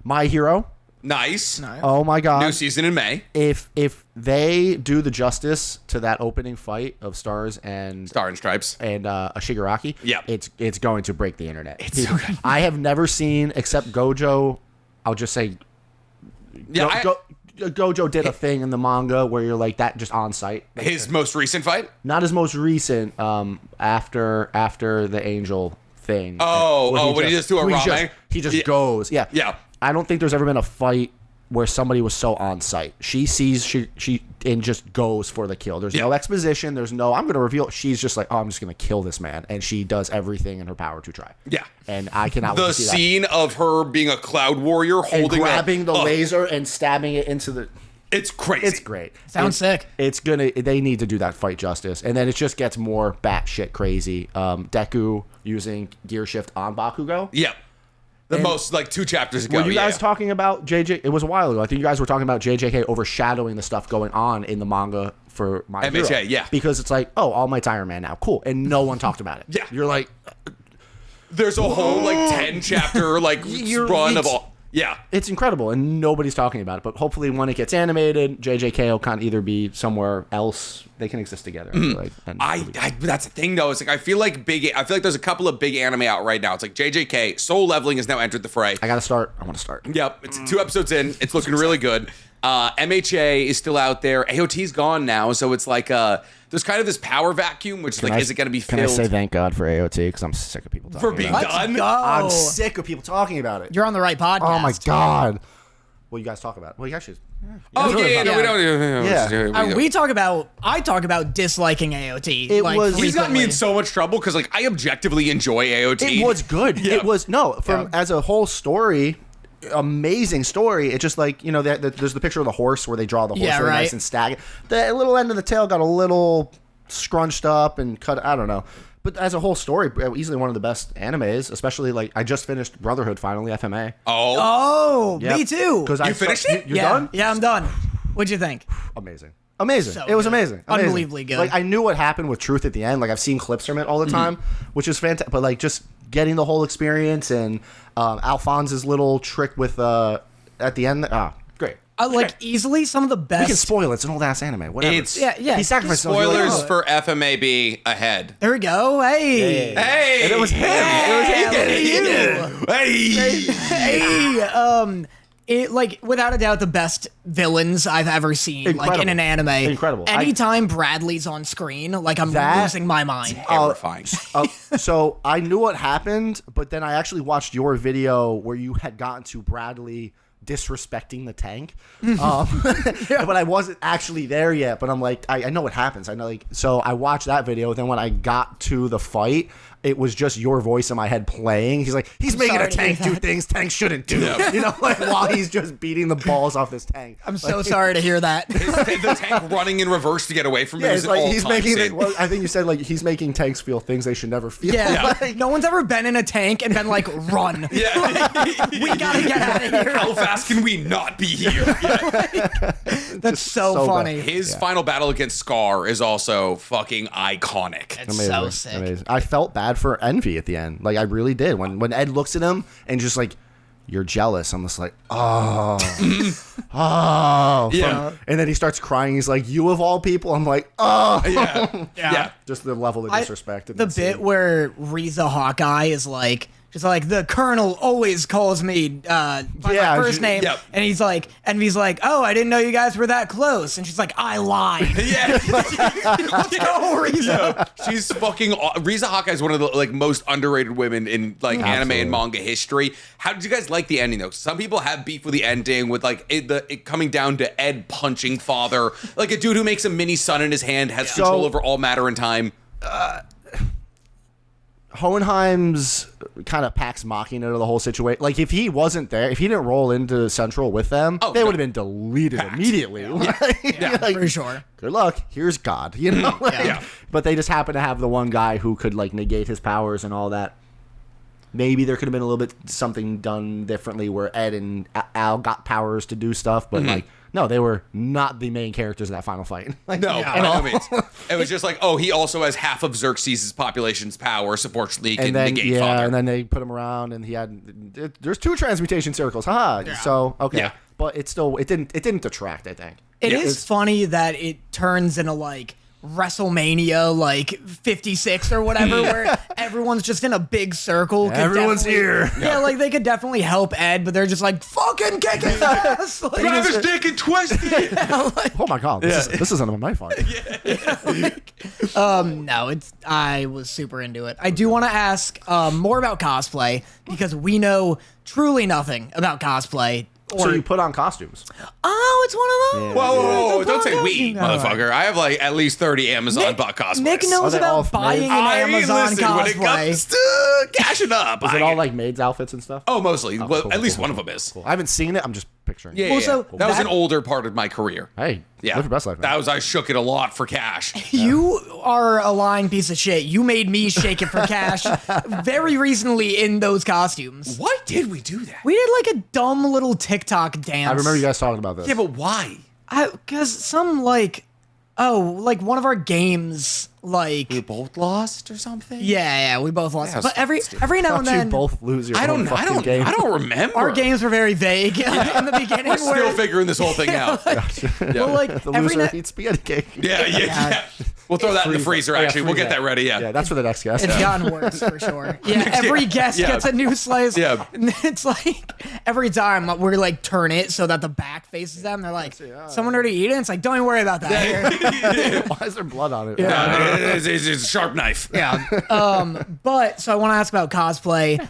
My Hero. Nice. Oh my god. New season in May. If they do the justice to that opening fight of Stars and Star and Stripes. a Shigaraki, Yeah. it's going to break the internet. It's so good. I have never seen, except Gojo. I'll just say, Yeah, Gojo did a thing in the manga where you're like that just on site. his most recent fight. Not his most recent. After the Angel thing. When he just do a ramen? He just goes. Yeah. Yeah. I don't think there's ever been a fight where somebody was so on site. She sees she and just goes for the kill. There's no exposition. There's no I'm going to reveal. She's just like, oh, I'm just going to kill this man, and she does everything in her power to try. Yeah. And I cannot wait The to see scene of her being a cloud warrior that. holding And grabbing the oh, laser and stabbing it into the. It's crazy. It's great. Sounds sick. It's gonna. They need to do that fight justice, and then it just gets more batshit crazy. Deku using gear shift on Bakugo. Yeah. The most like 2 chapters ago. Were you guys talking about JJ? It was a while ago. I think you guys were talking about JJK overshadowing the stuff going on in the manga for My MHA, Hero. yeah. Because it's like, oh, All Might's Iron Man now, cool, and no one talked about it. Yeah. You're like, There's a whole like 10 chapter like run of all. Yeah. it's incredible, and nobody's talking about it. But hopefully, when it gets animated, JJK will kind of either be somewhere else. They can exist together. I feel like. And That's the thing though. It's like I feel like there's a couple of big anime out right now. It's like JJK, Soul Leveling has now entered the fray. I gotta start. I want to start. Yep, it's 2 episodes in. It's looking really good. MHA is still out there. AOT's gone now, so it's like there's kind of this power vacuum, which is it going to be filled? Can I say thank God for AOT because I'm sick of people talking For being about it. done? Go. I'm sick of people talking about it. You're on the right podcast. Oh my god. Well, you guys talk about it. Well, you actually. Oh We yeah, do, no, we don't. Yeah. I talk about disliking AOT. It was- He's got me in frequently. so much trouble because like I objectively enjoy AOT. It was good. Yeah. It was as a whole story, amazing story. It's just like there's the picture of the horse where they draw the horse Yeah, really right. nice and stag. The little end of the tail got a little scrunched up and cut. I don't know. But as a whole story, easily one of the best animes. Especially like I just finished Brotherhood finally FMA. Oh, Yep. me too. Because You finished it? You're yeah, done. yeah, I'm done. What'd you think? Amazing. So It was good. amazing. Unbelievably good. Like I knew what happened with Truth at the end. Like I've seen clips from it all the time, which is fantastic. But like just getting the whole experience and Alphonse's little trick with at the end. Great. Easily some of the We best. can spoil it. It's an old ass anime. Whatever. It's Yeah. He sacrificed himself. You're like, spoilers oh. for FMAB ahead. There we go. Hey. Hey, And it was him. Without a doubt, the best villains I've ever seen, like in an anime. Incredible. Anytime Bradley's on screen, like I'm That- losing my mind. Terrifying. So I knew what happened, but then I actually watched your video where you had gotten to Bradley disrespecting the tank. But I wasn't actually there yet. But I'm like, I know what happens. I know, like, so I watched that video. Then when I got to the fight, it was just your voice in my head playing. He's like, he's making a sorry to tank hear do that. things tanks shouldn't do. Like while he's just beating the balls off this tank. I'm so sorry to hear that. The tank running in reverse to get away from it Yeah, is it's an like he's all-time making. scene. Well, I think you said like he's making tanks feel things they should never feel. Yeah, Like, no one's ever been in a tank and been like, run. Yeah. We gotta get out of here. How fast can we not be here? Yeah. That's so so funny. His final battle against Scar is also fucking iconic. It's so sick. Amazing. I felt bad for Envy at the end. Like I really did. When Ed looks at him and just like, you're jealous. I'm just like, oh. Yeah. And then he starts crying. He's like, you of all people. I'm like, oh. Yeah. Yeah. Just the level of disrespect. in The that bit scene. where Riza Hawkeye is like She's like, the Colonel always calls me by my first name. Yep. And he's like, oh, I didn't know you guys were that close. And she's like, I lied. Yeah. Let's go, Riza. She's fucking. Riza Hawkeye is one of the like most underrated women in like anime and manga history. How did you guys like the ending though? Some people have beef with the ending, with like it coming down to Ed punching father, like a dude who makes a mini sun in his hand, has control over all matter and time. Hohenheim's kind of Pax Machina to the whole situation. Like, if he wasn't there, if he didn't roll into Central with them, they would have been deleted immediately. Yeah, Like, for sure. good luck. Here's God, you know? Like, but they just happen to have the one guy who could, like, negate his powers and all that. Maybe there could have been a little bit something done differently where Ed and Al got powers to do stuff, but, like, no, they were not the main characters in that final fight. Like, No, by no means. It was just like, oh, he also has half of Xerxes' population's power, so fortunately he can negate father. And then they put him around, and he had there's 2 transmutation circles, haha. So okay, Yeah. but it didn't detract. I think It is funny that it turns into like WrestleMania like 56 or whatever, where everyone's just in a big circle. Everyone's here. Yeah, like they could definitely help Ed, but they're just like fucking kick his ass. Like, Grab his dick and twist it. Oh my god, this isn't my fight. No, I was super into it. I do want to ask more about cosplay because we know truly nothing about cosplay. So you put on costumes. Oh, it's one of those. Whoa, It's a don't say podcast. we, No. motherfucker. I have like at least 30 Amazon bot cosplays. Nick knows Are they all about buying made? an Amazon listen, when it cosplay. comes to cashing up. Is it all like maids outfits and stuff? Oh, mostly. Well, cool, at least cool, one cool, of them is. Cool. I haven't seen it. I'm just picturing. Yeah, Well, yeah. so That was that- an older part of my career. Hey, Yeah, live your best life, man. That was I shook it a lot for cash. You are a lying piece of shit. You made me shake it for cash very recently in those costumes. Why did we do that? We did like a dumb little TikTok dance. I remember you guys talking about this. Yeah, but why? Because some like one of our games like We both lost or something. yeah we both lost. Yeah, But every now Don't and you then both lose your I own don't fucking game? remember. our games were very vague in the beginning. We're still where, figuring this whole thing out. but like The every loser now, eats spaghetti cake. Yeah. We'll throw that in the freezer, Oh, yeah, actually. We'll get that ready, Yeah, that's for the next guest. it's gotten worse for sure. Yeah, every guest Yeah. gets a new slice. Yeah. And it's like every time we're like turn it so that the back faces them. They're like, someone already eat it. It's like, don't even worry about that. Here. Why is there blood on it? It's a sharp knife. Yeah. But so I want to ask about cosplay.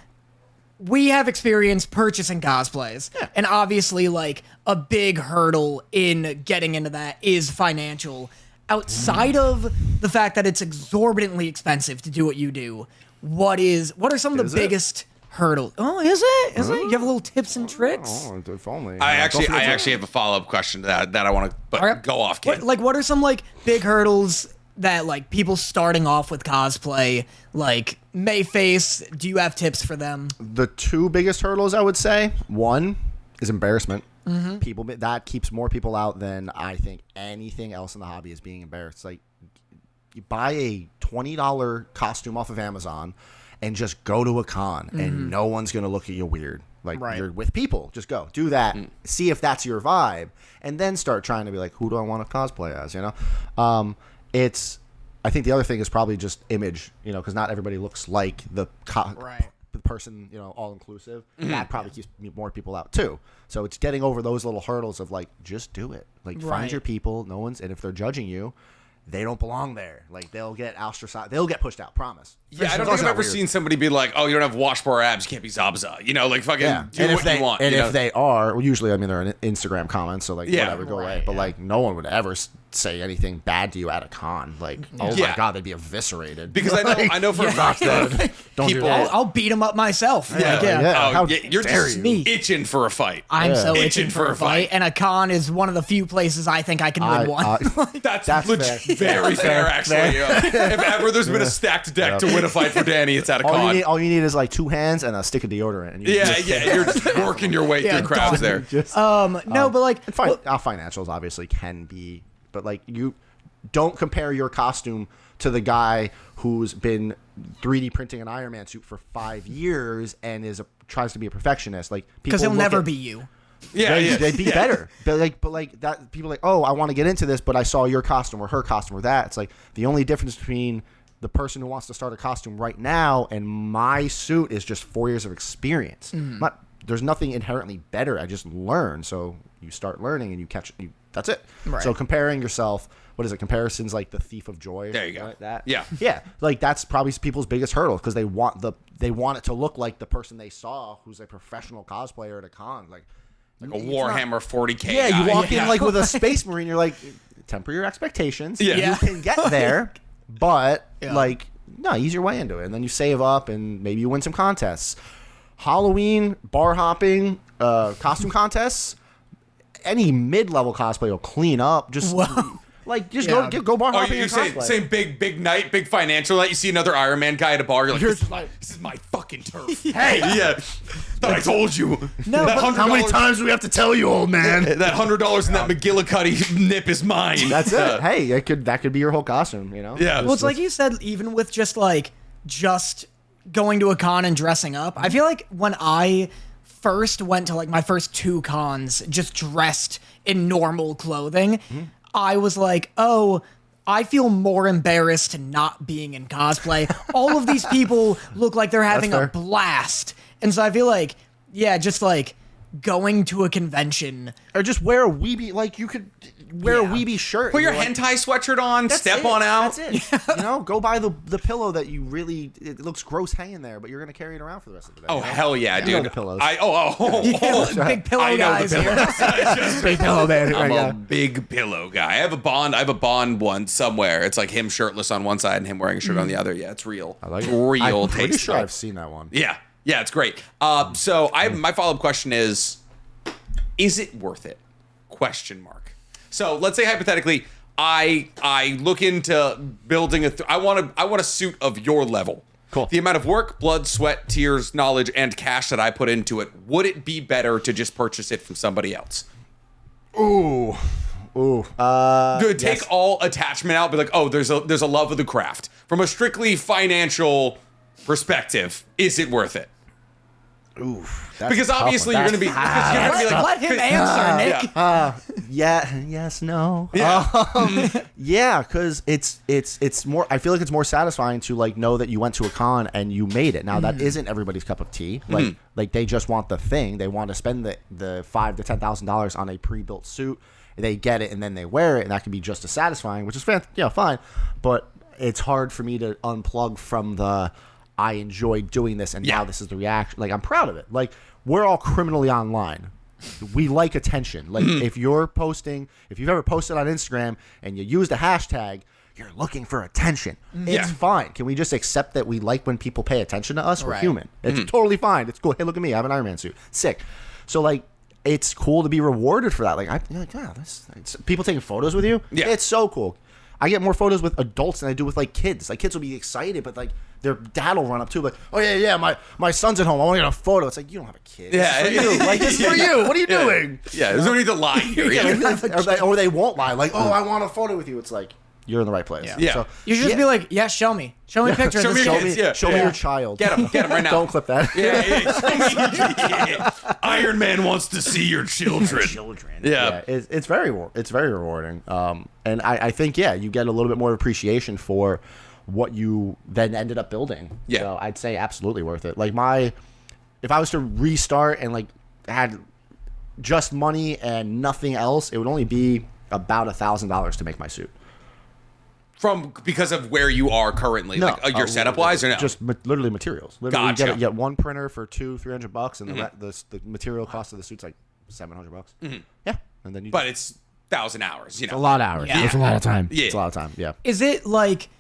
We have experience purchasing cosplays. And obviously, like, a big hurdle in getting into that is financial. Outside of the fact that it's exorbitantly expensive to do what you do, what are some of Is the it? biggest hurdles? Oh, is it? Is it? You have little tips and tricks? Oh, if only. I Yeah, actually go for it. have a follow-up question to that I want to Alright. go off, kid. What are some, like, big hurdles that, like, people starting off with cosplay, like, may face? Do you have tips for them? The 2 biggest hurdles, I would say. One is embarrassment. People that keeps more people out than I think anything else in the hobby is being embarrassed. Like, you buy a $20 costume off of Amazon and just go to a con, and no one's gonna look at you weird. Like, Right. you're with people, just go do that. See if that's your vibe, and then start trying to be like, who do I want to cosplay as? You know, I think the other thing is probably just image. You know, because not everybody looks like the Right. the person, you know, all inclusive. That probably keeps more people out too. So it's getting over those little hurdles of like, just do it. Like, Right. find your people. No one's, and if they're judging you, they don't belong there. Like, they'll get ostracized. They'll get pushed out. Promise. Yeah, I don't It's think I've not ever weird. seen somebody be like, "Oh, you don't have washboard abs, you can't be Zabza." You know, like fucking do and what if they you want. and you if know? they are, well, usually, I mean, they're in Instagram comments, so like, Yeah. whatever, go Right, away. But yeah. like, no one would ever say anything bad to you at a con. Like, oh Yeah. my god, they'd be eviscerated. because I know for a fact that Don't do people. that. I'll beat him up myself. Yeah, Yeah. Oh, How you're dare just you. itching for a fight. I'm Yeah. so Itching itching for for a a fight, and a con is one of the few places I think I can win one. That's That's legit, fair. very fair, Fair. actually. Yeah. If ever there's been a stacked deck to win a fight for Danny, it's at a con. all you need is like 2 hands and a stick of deodorant. And you Yeah, you're just working your way Yeah, through crowds there. Just, No, but like, and financials obviously can be, but like, you don't compare your costume to the guy who's been 3D printing an Iron Man suit for 5 years and tries to be a perfectionist. Like, because people he'll look never at- be you. Yeah, yeah. They'd be better. But like that, people are like, oh, I want to get into this, but I saw your costume or her costume or that. It's like the only difference between the person who wants to start a costume right now, and my suit is just 4 years of experience. There's nothing inherently better. I just learn. So you start learning and you catch. That's it. Right. So comparing yourself, what is it? Comparison's like the thief of joy. There you go. Like that. Yeah. Like that's probably people's biggest hurdle because they want it to look like the person they saw who's a professional cosplayer at a con. Like a Warhammer 40K. yeah, guy. you walk in like with a space marine. You're like, temper your expectations. Yeah. You can get there, but like no, ease your way into it, and then you save up, and maybe you win some contests. Halloween, bar hopping, costume contests. Any mid-level cosplay will clean up. Just like go bar Oh, hopping. you're saying big night, big financial night. You see another Iron Man guy at a bar. You're like, this is my fucking turf. Hey, yeah, thought I told you. No, That but how many $100 times do we have to tell you, old man? That $100 in that McGillicuddy nip is mine. That's it. Hey, that could be your whole costume. You know. Yeah. Well, it's like you said, even with just going to a con and dressing up. I feel like when I first went to like my first 2 cons, just dressed in normal clothing, I was like, oh, I feel more embarrassed not being in cosplay. All of these people look like they're having a fair. blast. And so I feel like, yeah, just like going to a convention. Or just wear a weeby. Like you could wear a weeby shirt. Put and your you're like, hentai sweatshirt on. That's Step it. on out. That's it. You know, go buy the pillow that you really it looks gross hanging there, but you're gonna carry it around for the rest of the day. Oh you know? hell yeah, You dude! know the pillows. Big pillow I know guys the here. pillows. Big pillow man. I'm Yeah. a big pillow guy. I have a Bond one somewhere. It's like him shirtless on one side and him wearing a shirt on the other. Yeah, it's real. I like it. Real I'm pretty tasteful. sure I've seen that one. Yeah, it's great. So my follow-up question is it worth it? Question mark. So let's say hypothetically, I look into building I want a suit of your level. Cool. The amount of work, blood, sweat, tears, knowledge, and cash that I put into it, would it be better to just purchase it from somebody else? Ooh. Take all attachment out, be like, oh, there's a love of the craft. From a strictly financial perspective, is it worth it? Ooh. Because obviously you're gonna be Let him answer, Nick. Yeah. Yes. No. Yeah. Yeah, because it's more. I feel like it's more satisfying to like know that you went to a con and you made it. Now that isn't everybody's cup of tea. Like they just want the thing. They want to spend the $5,000 to $10,000 on a pre-built suit. They get it and then they wear it, and that can be just as satisfying, which is fine. But it's hard for me to unplug from the I enjoy doing this, and now this is the reaction. Like I'm proud of it. Like we're all criminally online. We like attention. Like if you've ever posted on Instagram and you used a hashtag, you're looking for attention. It's fine. Can we just accept that we like when people pay attention to us? We're human. It's totally fine. It's cool. Hey, look at me. I have an Iron Man suit. Sick. So like, it's cool to be rewarded for that. Like, people taking photos with you. Yeah. It's so cool. I get more photos with adults than I do with like kids. Like kids will be excited, but like their dad will run up too, like, oh yeah, my son's at home. I want to get a photo. It's like, you don't have a kid. Yeah. This is for you. Like this is for you. What are you doing? Yeah, there's no need to lie here. Or they won't lie. Like, oh, I want a photo with you. It's like, you're in the right place. Yeah. So, You should just be like, yeah, show me pictures. Show me your kids. show me your child. Get him right now. Don't clip that. Yeah. Iron Man wants to see your children. Yeah. It's very rewarding. And I think you get a little bit more appreciation for what you then ended up building. Yeah. So I'd say absolutely worth it. Like if I was to restart and like had just money and nothing else, it would only be about $1,000 to make my suit. Because of where you are currently, like your setup wise, or no? Just literally materials. Literally, Gotcha. you get one printer for $200-$300, and the material cost of the suit's like $700. Yeah, and then but it's 1,000 hours. You know, a lot of hours. Yeah. It's a lot of time. Yeah. It's a lot of time. Yeah. Is it like,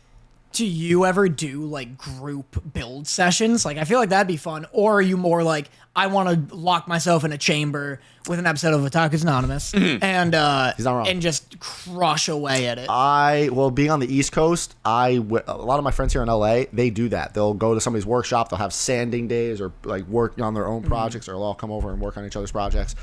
do you ever do like group build sessions? Like, I feel like that'd be fun. Or are you more like, I want to lock myself in a chamber with an episode of Otakus Anonymous and He's not wrong. and just crush away at it? Being on the East Coast, a lot of my friends here in LA, they do that. They'll go to somebody's workshop. They'll have sanding days or like work on their own projects, or they'll all come over and work on each other's projects.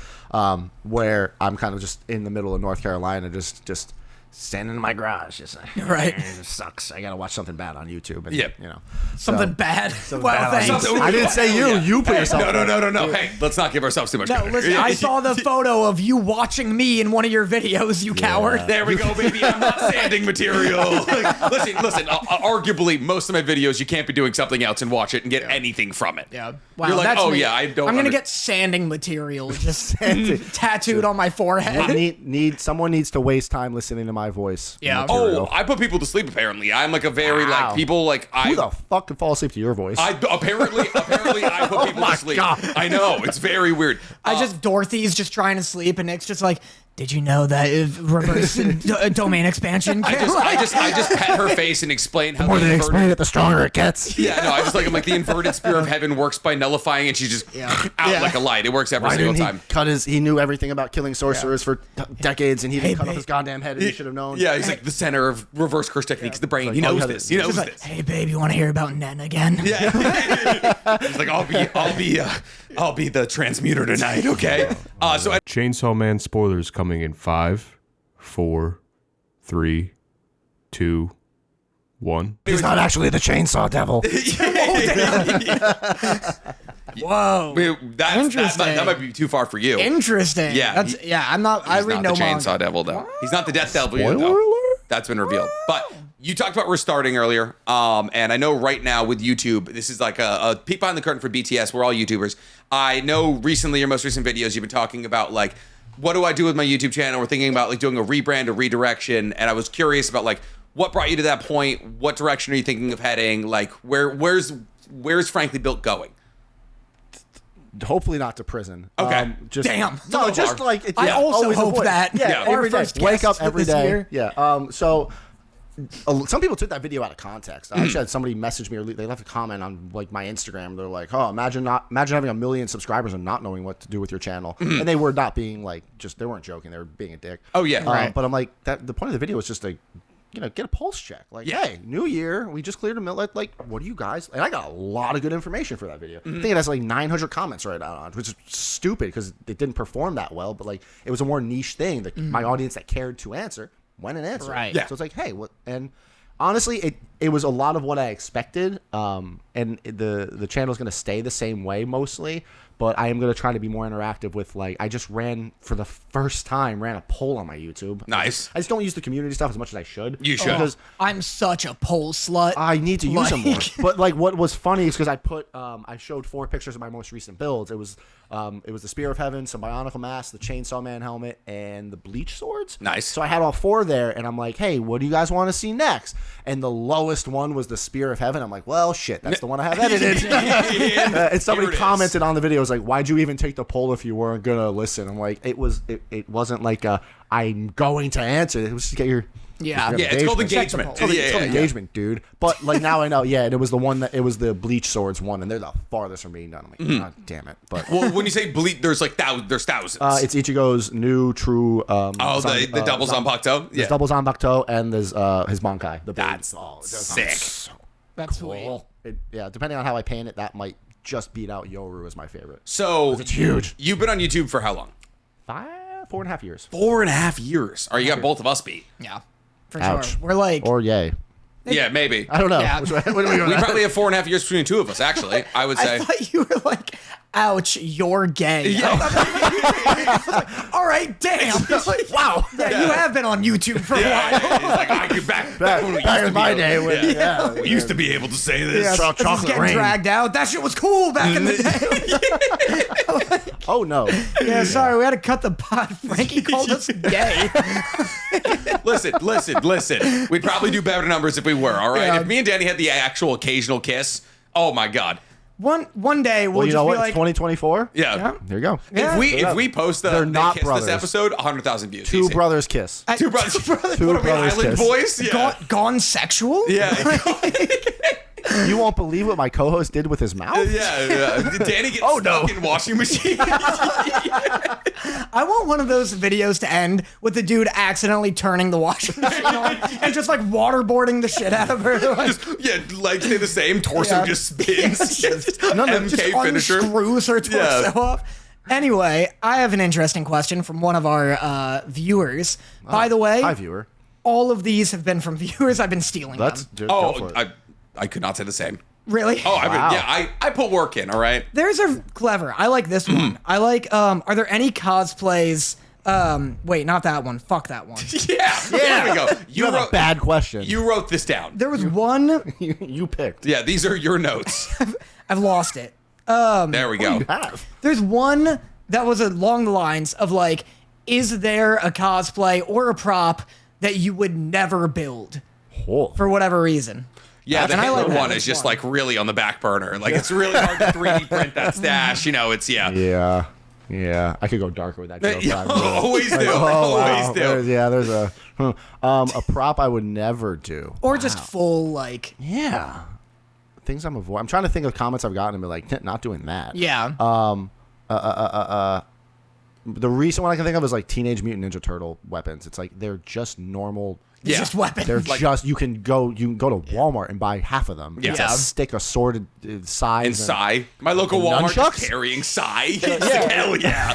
Where I'm kind of just in the middle of North Carolina, just standing in my garage, just Right. It just sucks. I gotta watch something bad on YouTube. And, Yep. you know, Something bad. bad on thanks. YouTube. I didn't say you. You put Hey, yourself. no. Hey, let's not give ourselves too much No, credit. listen, I saw the photo of you watching me in one of your videos, you coward. There we go, baby. I'm not sanding material. Listen. Arguably, most of my videos, you can't be doing something else and watch it and get anything from it. Yeah. Wow, You're like, that's oh me. yeah, I don't. I'm gonna under- get sanding material just tattooed on my forehead. Someone needs to waste time listening to my voice. Yeah. Material. Oh, I put people to sleep. Apparently, I'm like a very Wow. like people like I. Who the fuck can fall asleep to your voice? Apparently, I put people to sleep. God. I know it's very weird. Dorothy's just trying to sleep, and Nick's just like, did you know that reverse domain expansion? I just pet her face and explain how More the than inverted- explain it, the stronger it gets. Yeah, no, I'm like the inverted spear of heaven works by nullifying, and she's just out like a light. It works every Why single didn't he time. he knew everything about killing sorcerers for decades, and he didn't cut off his goddamn head, and he should have known. Yeah, he's like the center of reverse curse techniques, the brain. Like, He knows yeah, this. He knows Just like, this. hey babe, you want to hear about Nen again? Yeah. He's like, I'll be the transmuter tonight. Okay. So Chainsaw Man spoilers coming in 5, 4, 3, 2, 1. He's not actually the chainsaw devil. Whoa. that might be too far for you. Interesting. Yeah, I'm not. I He's read not no the manga. chainsaw devil though. He's not the death devil Spoiler though. alert? That's been revealed. But you talked about restarting earlier, and I know right now with YouTube, this is like a peek behind the curtain for BTS. We're all YouTubers. I know recently, your most recent videos, you've been talking about like, what do I do with my YouTube channel? We're thinking about like doing a rebrand, a redirection, and I was curious about like what brought you to that point. What direction are you thinking of heading? Like, where's Frankly Built going? Hopefully not to prison. Okay. Damn. No, Not just far. like it's I also always hope avoid- that. Yeah, Yeah. Our every day. first Wake guest up every this day. year. Yeah. So some people took that video out of context. I actually had somebody message me, or they left a comment on like my Instagram. They're like, "Oh, imagine having 1 million subscribers and not knowing what to do with your channel." And they were not being like, they weren't joking. They were being a dick. Oh, yeah. Right. But I'm like, the point of the video was just like, get a pulse check. Like, hey, new year, we just cleared a mill. Like, what do you guys? And I got a lot of good information for that video. I think it has like 900 comments right now, which is stupid because it didn't perform that well. But like, it was a more niche thing that my audience that cared to answer went and answered. Right. Yeah. So it's like, hey, what? And honestly, it was a lot of what I expected. And the channel's going to stay the same way mostly. But I am going to try to be more interactive with, like, I just for the first time, ran a poll on my YouTube. Nice. I just don't use the community stuff as much as I should. You should. Because I'm such a pole slut. I need to use them more. Like- But, like, what was funny is because I showed 4 pictures of my most recent builds. It was the Spear of Heaven, some Bionicle Mask, the Chainsaw Man helmet, and the Bleach Swords. Nice. So I had all 4 there, and I'm like, hey, what do you guys want to see next? And the lowest one was the Spear of Heaven. I'm like, well, shit, that's the one I have edited. And somebody Here it is. commented on the video, was like, why'd you even take the poll if you weren't going to listen? I'm like, it wasn't like I'm going to answer. It was just to get your... Yeah. your Yeah, it's called engagement. It's called, Yeah, it's called yeah, engagement, dude. But like now I know, yeah, and it was the Bleach Swords one, and they're the farthest from being done. I'm like, God damn it. But Well, when you say bleed, there's like there's thousands. it's Ichigo's new true. the double Zanpakuto? There's double Zanpakuto, and there's his Bankai. That's sick. That's sweet. Cool. Yeah, depending on how I paint it, that might just beat out Yoru as my favorite. So It's huge. you've been on YouTube for how long? 4.5 years. 4.5 years. Or you got both of us beat. Yeah. For Ouch. sure. We're like, Or yay. Yeah, maybe. I don't know. Yeah. Which way- what are we going We at? probably have 4.5 years between the two of us, actually. I would say. I thought you were like, ouch, you're gay. I was like, all right, damn. Wow. Yeah, you have been on YouTube for a while. He's like, I get back when we Back used in to my be day able, when yeah. We used to be able to say this. Yeah, This is chocolate getting rain. dragged out. That shit was cool back in the day. Oh no. Yeah, sorry, we had to cut the pod. Frankie called us gay. Listen. We'd probably do better numbers if we were, all right? Yeah. If me and Danny had the actual occasional kiss, oh my God. One day we'll Well, you just know be what? like, It's 2024. Yeah. Yeah. There you go. Yeah. If we post the They're they not kiss brothers. this episode, 100,000 views. Two Easy. brothers kiss. Two brothers. Two What are we, brothers Island kiss. Boys? Yeah. gone sexual? Yeah. You won't believe what my co-host did with his mouth. Yeah. Danny gets stuck in washing machine. I want one of those videos to end with the dude accidentally turning the washing machine on and just like waterboarding the shit out of her. Like, Legs stay the same. Torso Yeah. just spins. just MK finisher. unscrews her torso Yeah. off. Anyway, I have an interesting question from one of our viewers. By the way, Hi, viewer. all of these have been from viewers. I've been stealing Let's them. go for Oh, it. I could not say the same. Really? Oh, I mean, Wow. yeah, I put work in, all right? Theirs are clever. I like this one. I like, are there any cosplays? Wait, not that one. Fuck that one. Yeah, there we go. You have a bad question. You wrote this down. There was one, you picked. Yeah, these are your notes. I've lost it. There we go. You have. There's one that was along the lines of like, is there a cosplay or a prop that you would never build Oh. for whatever reason? Yeah, the And I Hitler like that. one is That's just fun. like really on the back burner. Like it's really hard to 3D print that stash. You know, it's Yeah. Yeah. I could go darker with that joke. Yeah, but I'm really- always do. Oh, Always wow. do. There's a prop I would never do. Or just full like, Yeah. Things I'm avoiding. I'm trying to think of comments I've gotten and be like, not doing that. yeah. The recent one I can think of is like Teenage Mutant Ninja Turtle weapons. It's like they're just normal. Yeah. Just weapons. They're just you can go to Walmart and buy half of them. Yeah. It's Yeah. a stick, a sword, size. And Psy. My local And Walmart nunchucks? is carrying Psy. Hell yeah.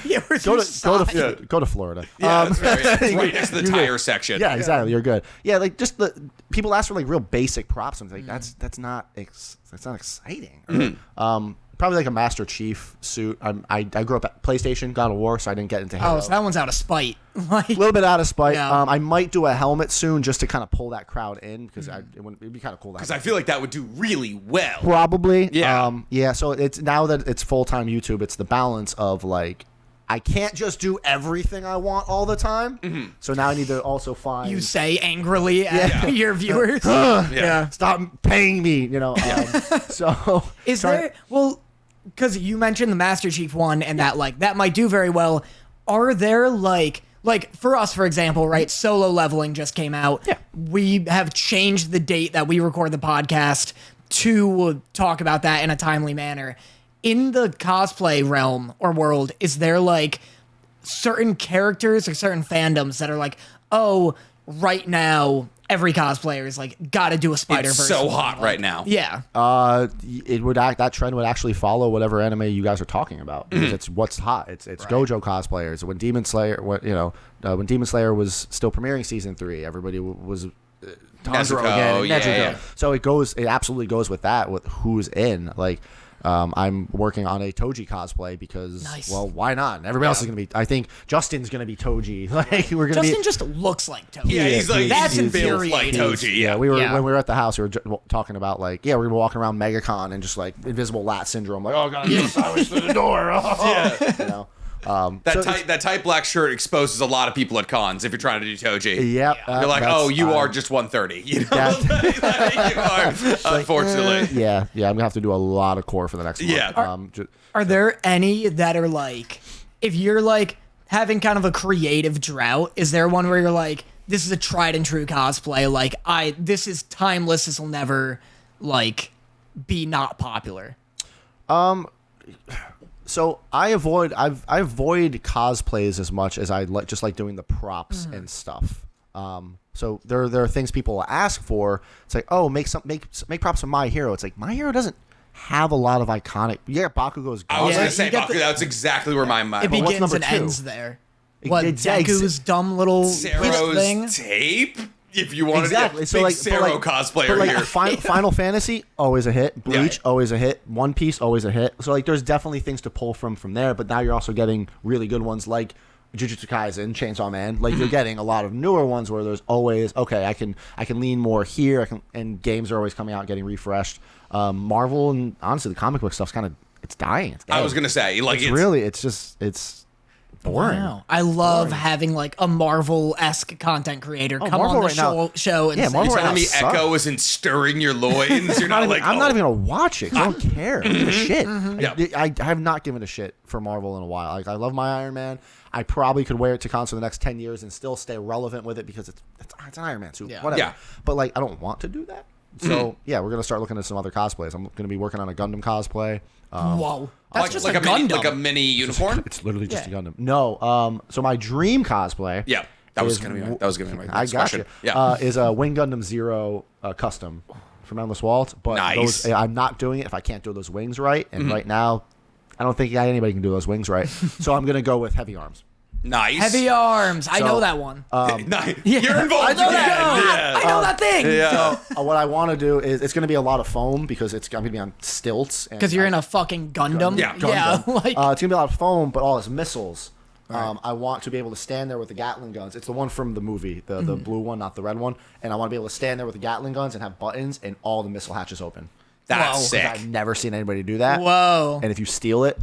Yeah, where's Go your to go to Florida. Yeah, it's right next to the you tire get- section. Yeah, exactly. You're good. Yeah, like just the people ask for like real basic props. I'm like, that's not exciting. Or, probably like a Master Chief suit. I grew up at PlayStation, God of War, so I didn't get into Halo. Oh, so that one's out of spite. Like, A little bit out of spite. Yeah. I might do a helmet soon just to kind of pull that crowd in because it'd be kind of cool. Because I feel like that would do really well. Probably. Yeah. Yeah. So it's now that it's full time YouTube, it's the balance of like I can't just do everything I want all the time. So now I need to also find you say angrily at your viewers. Yeah. stop paying me. So Is try- there, well, because you mentioned the Master Chief one and that like that might do very well. Are there like for us, for example, right? Solo Leveling just came out. Yeah. We have changed the date that we record the podcast to talk about that in a timely manner. In the cosplay realm or world, is there like certain characters or certain fandoms that are like, oh, right now every cosplayer is like got to do a Spider-Verse. It's so one. hot Like, right now. Yeah. it would that trend would actually follow whatever anime you guys are talking about because it's what's hot. It's Gojo cosplayers. When Demon Slayer, when Demon Slayer was still premiering season 3, everybody was Tanjiro Nezuko, again. And yeah, Nezuko. yeah. So it absolutely goes with that with who's in like. I'm working on a Toji cosplay because, Nice. well, why not? And everybody else is gonna be. I think Justin's gonna be Toji. Like we're gonna Justin be. just looks like Toad. Yeah, he's like That's he's built like infuriating. Toji. Yeah, Yeah, we were Yeah. when we were at the house. We were talking about like, we're walking around MegaCon and just like invisible lat syndrome. Like, oh god, I'm sideways through the door. that tight black shirt exposes a lot of people at cons if you're trying to do Toji. Yep. You're like, oh, you are just 130. You know, you are, unfortunately. Yeah. I'm gonna have to do a lot of core for the next Yeah. month. Are there any that are like, if you're like having kind of a creative drought, is there one where you're like, this is a tried and true cosplay, like this is timeless, this will never like be not popular? So I avoid cosplays as much as I just like doing the props and stuff. So there are things people will ask for. It's like, oh, make props of My Hero. It's like My Hero doesn't have a lot of iconic. Yeah, Bakugo's. I was Yeah, gonna you say get Baku, that's exactly where my mind. It what's begins number and 2? ends there. What, yeah, Deku's dumb little Cero's thing? tape. If you wanted Exactly. to So big like, Cero cosplayer but like here. Final Fantasy, always a hit. Bleach, Yeah. always a hit. One Piece, always a hit. So like, there's definitely things to pull from there. But now you're also getting really good ones like Jujutsu Kaisen, Chainsaw Man. Like you're getting a lot of newer ones where there's always I can lean more here. And games are always coming out, getting refreshed. Marvel and honestly, the comic book stuff's kind of it's dying. It's I dead. was gonna say, like, it's boring. Wow. I love having like a Marvel-esque content creator come Marvel on the right now- show and Yeah, say, Marvel you right telling now me sucks. Echo isn't stirring your loins? You're not I'm like, not even gonna watch it 'cause I don't care. I don't give a shit. Yeah. I have not given a shit for Marvel in a while. Like I love my Iron Man. I probably could wear it to cons for the next 10 years and still stay relevant with it because it's an Iron Man suit. Yeah. Whatever. Yeah. But like I don't want to do that. So yeah, we're gonna start looking at some other cosplays. I'm gonna be working on a Gundam cosplay. whoa, that's like, just like a a mini, Gundam. like a mini unicorn. It's literally just Yeah. a Gundam. No. So my dream cosplay. Yeah, that was is gonna be w- my I next got question. you. Yeah, Is a Wing Gundam Zero custom from Endless Waltz. But Nice. I'm not doing it if I can't do those wings right. And right now, I don't think anybody can do those wings right. So I'm gonna go with heavy arms. Nice. Heavy arms. I know that one. Nice. Yeah. You're involved. I know that. Yeah. I know that thing. Yeah. What I want to do is it's going to be a lot of foam because it's going to be on stilts. Because you're in a fucking Gundam. Yeah. Yeah. Gundam. Like, It's going to be a lot of foam, but all its missiles. I want to be able to stand there with the Gatling guns. It's the one from the movie, the blue one, not the red one. And I want to be able to stand there with the Gatling guns and have buttons and all the missile hatches open. That's Whoa. sick. I've never seen anybody do that. whoa. And if you steal it,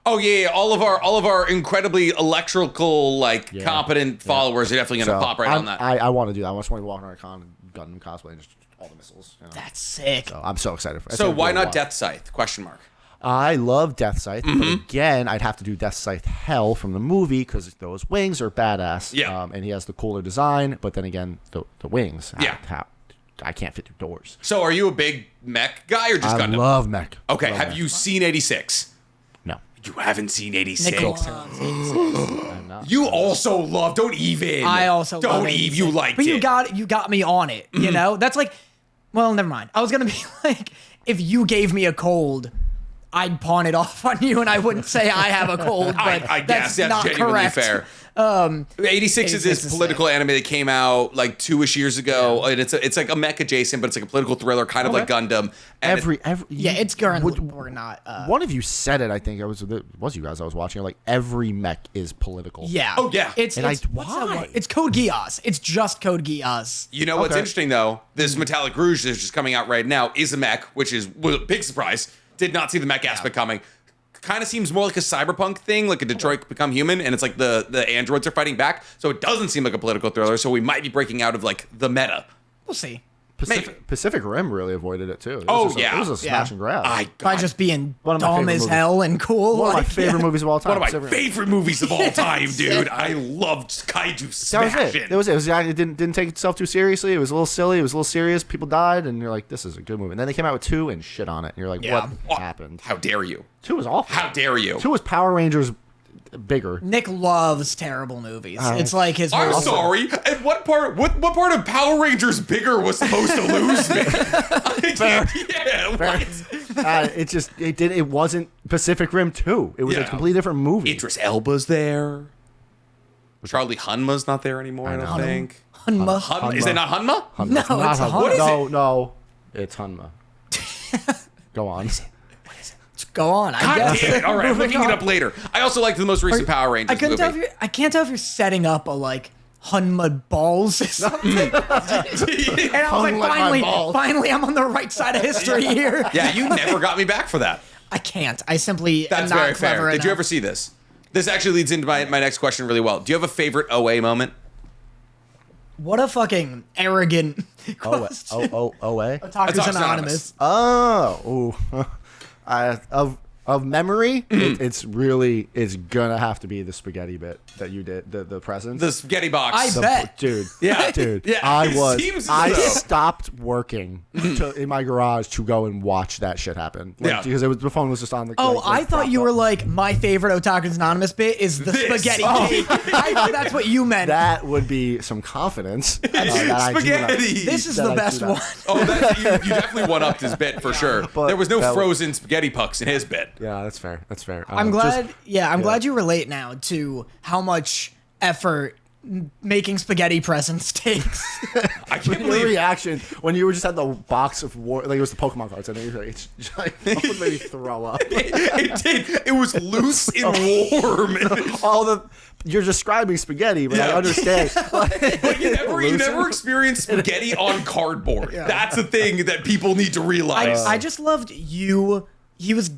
Oh yeah, all of our incredibly electrical competent followers are definitely gonna pop right on that. I want to do that. I just want to walk around a con Gundam cosplay and just all the missiles. That's sick. So I'm so excited for it. So why not Death Scythe? Question mark. I love Death Scythe, but again, I'd have to do Death Scythe Hell from the movie because those wings are badass. Yeah. And he has the cooler design, but then again, the wings. Yeah. I can't fit through doors. So are you a big Mech guy or just I Gundam? love Mech. Okay, Love have Mech. you seen 86? No. You haven't seen 86. I'm not. You also love. Don't even. I also don't love Eve. 86. You liked but it. you got me on it. You know, that's like, well, never mind. I was gonna be like, if you gave me a cold, I'd pawn it off on you, and I wouldn't say I have a cold. But I guess that's not genuinely correct. fair. 86 is 86 this is political anime that came out like 2-ish years ago, and it's like a mech adjacent, but it's like a political thriller, kind of like Gundam. And Yeah, it's currently we're not. One of you said it. I think it was you guys. I was watching. Like every mech is political. Yeah. Oh, yeah. It's And what's that why? one? It's Code Geass. It's just Code Geass. You know what's Okay. interesting though? This Metallic Rouge that's just coming out right now is a mech, which is a big surprise. Did not see the mech aspect coming. Kind of seems more like a cyberpunk thing, like a Detroit Become Human, and it's like the androids are fighting back. So it doesn't seem like a political thriller. So we might be breaking out of like the meta. We'll see. Maybe. Pacific Rim really avoided it too. It Oh, was just yeah. it was a smash and grab. By just being One of my dumb favorite as movies. hell and cool. One of my like, favorite movies of all time. One of my Pacific Rim. favorite movies of all time, Yes. dude. I loved Kaiju That was Smash it. It was it. It didn't take itself too seriously. It was a little silly. It was a little serious. People died, and you're like, this is a good movie. And then they came out with 2 and shit on it. And you're like, Yeah. what happened? How dare you? 2 was awful. How dare you? 2 was Power Rangers bigger. Nick loves terrible movies. It's like his. I'm whole- sorry. And what part of Power Rangers bigger was supposed to lose me? Yeah, what? It wasn't Pacific Rim 2. It was a Yeah. completely different movie. Idris Elba's there. Charlie Hunma's not there anymore, I don't think. Hunma. Hunma. Is it not Hunma? No, It's not it's Hunma. Hunma. What is no, no, it's Hunma. Go on. Go on. I God guess. damn it. All right, I'm Moving looking it on. up later. I also liked the most recent Power Rangers I couldn't movie. tell if you're. I can't tell if you're setting up a like Hunma balls or something. And I was Hung like my like, balls. finally, I'm on the right side of history here. Yeah, you never got me back for that. I can't. I simply That's am not very clever fair. Did you enough. ever see this? This actually leads into my next question really well. Do you have a favorite OA moment? What a fucking arrogant question. OA? Otakus Anonymous. Oh, ooh. Of memory, it's gonna have to be the spaghetti bit that you did, the presents. The spaghetti box. I bet. Dude, Yeah. dude, Yeah, it seems as I though. stopped working in my garage to go and watch that shit happen. Yeah. Because the phone was just on the. Oh, I thought you were like, my favorite Otakus Anonymous bit is the This. spaghetti Oh. cake. I thought that's what you meant. That would be some confidence. that I do Spaghetti. This is that the I do best that. one. Oh, you definitely one-upped his bit for sure. But There was no that- frozen spaghetti pucks in his bit. Yeah, that's fair. That's fair. I'm just- glad. I'm glad you relate now to how much effort making spaghetti presents takes. I can't Your believe reaction when you were just had the box of like it was the Pokemon cards, and then you're like, it's just like almost made me throw up. it did. It was loose and warm. You're describing spaghetti, but I Yeah. understand. But you never experienced spaghetti on cardboard. That's the thing that people need to realize. I just loved you. He was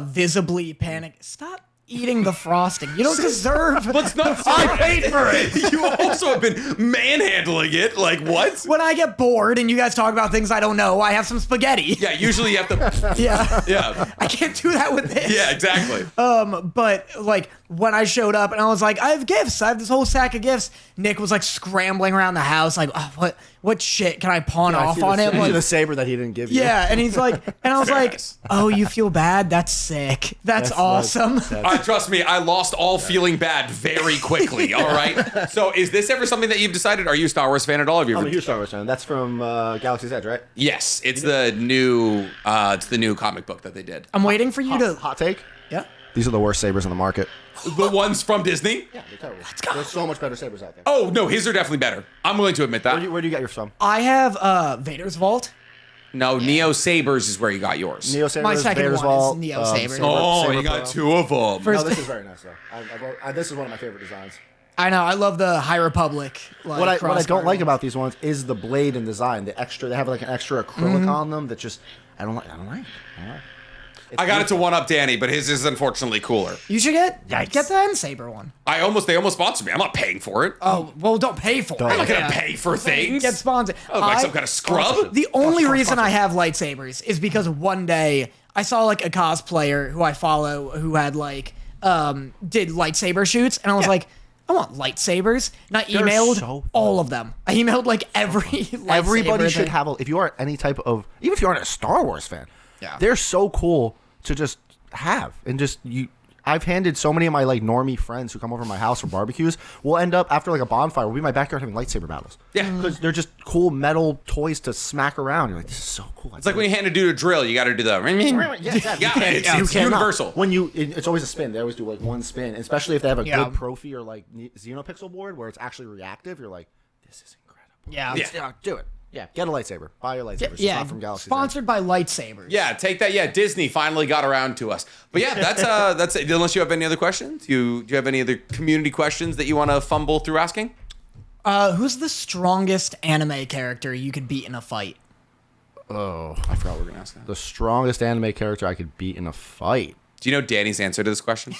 visibly panicked. Stop eating the frosting. You don't deserve. Let's not. I paid for it. You also have been manhandling it. Like what? When I get bored and you guys talk about things I don't know, I have some spaghetti. Yeah. Usually you have to. Yeah. Yeah. I can't do that with this. Yeah. Exactly. But like when I showed up and I was like, I have gifts. I have this whole sack of gifts. Nick was like scrambling around the house, like, oh, what shit can I pawn off on him? The Like, saber that he didn't give you. yeah, and he's like, and I was like, Fairness. oh, you feel bad? That's sick. That's awesome. Trust me, I lost all feeling bad very quickly. All right. So, is this ever something that you've decided? Are you a Star Wars fan at all? Have you I'm ever? a huge Star Wars fan. That's from Galaxy's Edge, right? Yes, it's the new. It's the new comic book that they did. I'm waiting for you to. Hot take. Yeah. These are the worst sabers on the market. The ones from Disney? Yeah, they're terrible. Let's go. There's so much better sabers out there. Oh, no, his are definitely better. I'm willing to admit that. Where do you get yours from? I have Vader's Vault. No, Neo Sabers is where you got yours. Neo Sabers, My second Vader's one Vault, is Neo Sabers. Oh, Saber you got Pro. 2 of them. First- No, this is very nice though. This is one of my favorite designs. I know. I love the High Republic. Like, What I cross don't like guard. about these ones is the blade and design. The extra, they have like an extra acrylic on them that just I don't like. I got it to one up Danny, but his is unfortunately cooler. You should get Yikes. the End Saber one. They almost sponsored me. I'm not paying for it. Oh well, don't pay for it. I'm not gonna Yeah. pay for things. Get sponsored. I look like some kind of scrub. The only reason I have lightsabers is because one day I saw like a cosplayer who I follow who had like did lightsaber shoots, and I was like, I want lightsabers. And I emailed so fun. all of them. I emailed like every Everybody lightsaber should thing. have if you are any type of even if you aren't a Star Wars fan, Yeah. they're so cool to just have and just you. I've handed so many of my like normie friends who come over to my house for barbecues. We'll end up after like a bonfire. We'll be in my backyard having lightsaber battles. Yeah. because they're just cool metal toys to smack around. You're like, this is so cool. It's like when you hand a dude a drill, you got to do the. Yeah, exactly. Yeah, it's universal. When it's always a spin. They always do like one spin, especially especially if they have a Yeah. good Profi or like Xenopixel board where it's actually reactive. You're like, this is incredible. Yeah. Yeah, do it. Yeah, get a lightsaber. Buy your lightsabers. It's Yeah, not from Galaxy's sponsored by lightsabers. Yeah, take that. Yeah, Disney finally got around to us. But yeah, that's it. Unless you have any other questions, do you have any other community questions that you want to fumble through asking? Who's the strongest anime character you could beat in a fight? Oh, I forgot we were gonna ask that. the strongest anime character I could beat in a fight. Do you know Danny's answer to this question?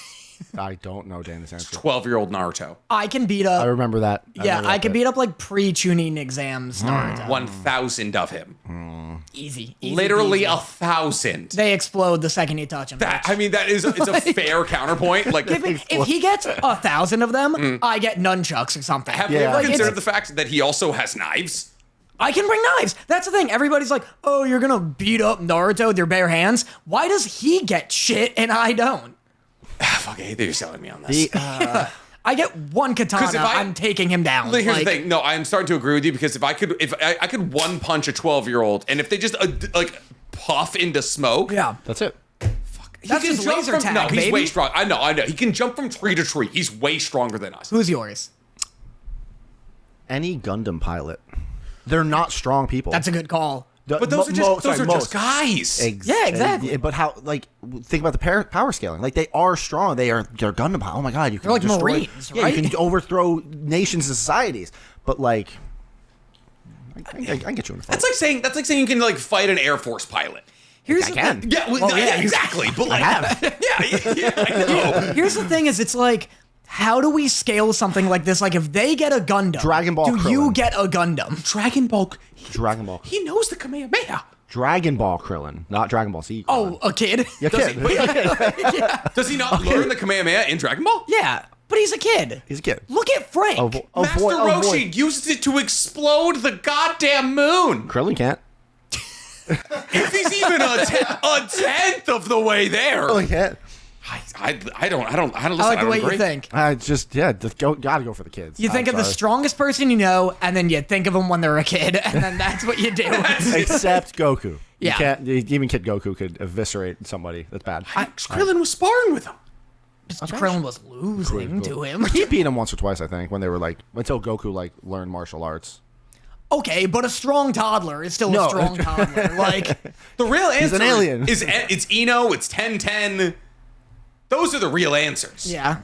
I don't know Danny's answer. 12-year-old Naruto. I can beat up. I remember that. I can beat up like pre-tuning exams. Naruto. 1,000 of him. Easy. Literally peasy. 1,000. They explode the second you touch them. That it's a fair counterpoint. Like, if he gets 1,000 of them, I get nunchucks or something. have you Yeah. ever Like, considered it's- the fact that he also has knives? I can bring knives. That's the thing. Everybody's like, "Oh, you're gonna beat up Naruto with your bare hands." Why does he get shit and I don't? Fuck, I hate that you're selling me on this. I get one katana. 'Cause if I- I'm taking him down. Here's Like, the thing. No, I'm starting to agree with you because if I could one punch a 12-year-old, and if they just like puff into smoke, Yeah. That's it. he That's can just jump laser from, tag, No, he's baby. way strong. I know. He can jump from tree to tree. He's way stronger than us. Who's yours? Any Gundam pilot. They're not strong people. That's a good call. But those are just guys. Yeah, exactly. But how? Like, think about the power scaling. Like, they are strong. They're Gundam. Oh my god, you can They're like destroy. Marines, Yeah, right? you can overthrow nations and societies. But like, I can get you in a fight. That's like saying you can like fight an Air Force pilot. Here's I the can. thing. Yeah, well, Well, yeah, yeah, exactly. But like, have. yeah, I know. Here's the thing: is it's like, how do we scale something like this? Like, if they get a Gundam, Dragon Ball do you Krillin. get a Gundam? Dragon Ball. Dragon Ball. He knows the Kamehameha. Dragon Ball Krillin, not Dragon Ball Z. Oh, a kid? yeah, kid. Does he not learn the Kamehameha in Dragon Ball? Yeah, but he's a kid. He's a kid. Look at Frank. Master Roshi uses it to explode the goddamn moon. Krillin can't. If he's even a tenth of the way there, Krillin can't. I don't listen. I like the way you think. I just just gotta go for the kids. You think of the strongest person you know, and then you think of them when they're a kid, and then that's what you do. except Goku. Yeah. You can't. Even Kid Goku could eviscerate somebody. That's bad. Krillin was sparring with him. Krillin was losing to him. He beat him once or twice, I think, when they were like until Goku like learned martial arts. Okay, but a strong toddler is still No. a strong toddler. Like, The real answer an alien. is it's Eno, it's 1010. Those are the real answers. yeah.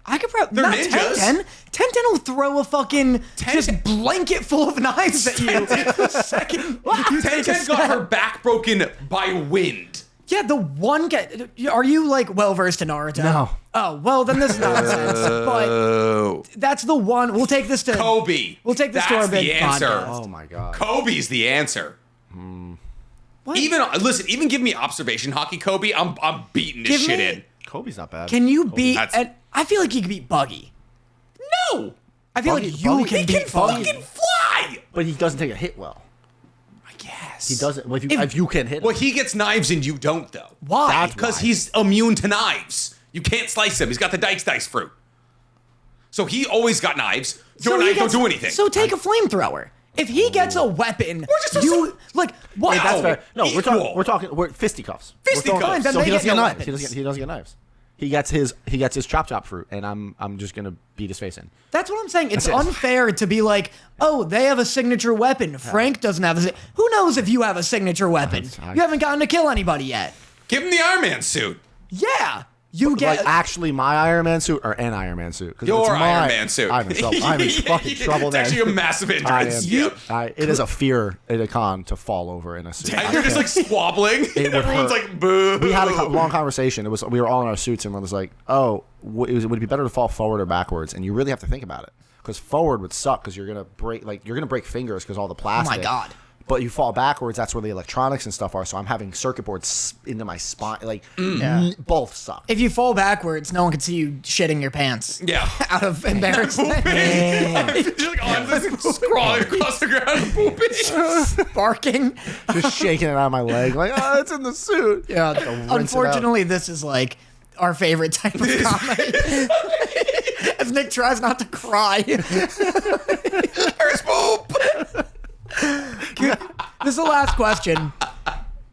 I could probably. They're Not ninjas. 1010. 1010 will throw a fucking just blanket full of knives at you. The second you take a 1010 got step. her back broken by wind. Yeah, the one guy. Are you like well versed in Naruto? No. Oh well, then this is nonsense. But Oh. that's the one. We'll take this to Kobe. We'll take this to our That's big the answer. podcast. Oh my god. Kobe's the answer. What? Even give me observation hockey, Kobe. I'm beating this Give shit me- in. Kobe's not bad. Can you beat? that's- And I feel like you can beat Buggy. No, I feel Buggy- like you Buggy- can he beat can Buggy. fucking fly. But he doesn't take a hit well. I guess He doesn't. Well, if you can hit him. Well, he gets knives and you don't, though. Why? That's Because why. he's immune to knives. You can't slice him. He's got the dice fruit. So he always got knives. Your he knife don't gets- do anything. So take a flamethrower. If he gets a weapon, just- you like what? Hey, that's fair. No, Equal. we're talking fisticuffs. Fisticuffs. Fine, then So they he doesn't get get no knives. weapons. He doesn't get knives. He gets his chop fruit, and I'm just gonna beat his face in. That's what I'm saying. It's That's it. unfair to be like, oh, they have a signature weapon. Frank doesn't have a. Who knows if you have a signature weapon? You haven't gotten to kill anybody yet. Give him the Iron Man suit. Yeah, you get. Like actually my Iron Man suit or an Iron Man suit? Your Iron Man suit. I'm in trouble. I'm in fucking trouble. It's Then. actually a massive hindrance. It is a fear at a con to fall over in a suit. And you're just like squabbling. It would Everyone's hurt. like, boo. We had a long conversation. We were all in our suits, and one was like, "Oh, would it be better to fall forward or backwards?" And you really have to think about it, because forward would suck, because you're gonna break fingers because all the Oh plastic. my god. But you fall backwards, that's where the electronics and stuff are. So I'm having circuit boards into my spine. Like, both suck. If you fall backwards, no one can see you shitting your pants. Yeah. Out of embarrassment. Just like on this, scrawling across the ground, pooping. Barking. Just shaking it out of my leg. Like, oh, it's in the suit. Yeah. Rinse it out. Unfortunately, this is like our favorite type of comedy. As Nick tries not to cry. There's poop. This is the last question.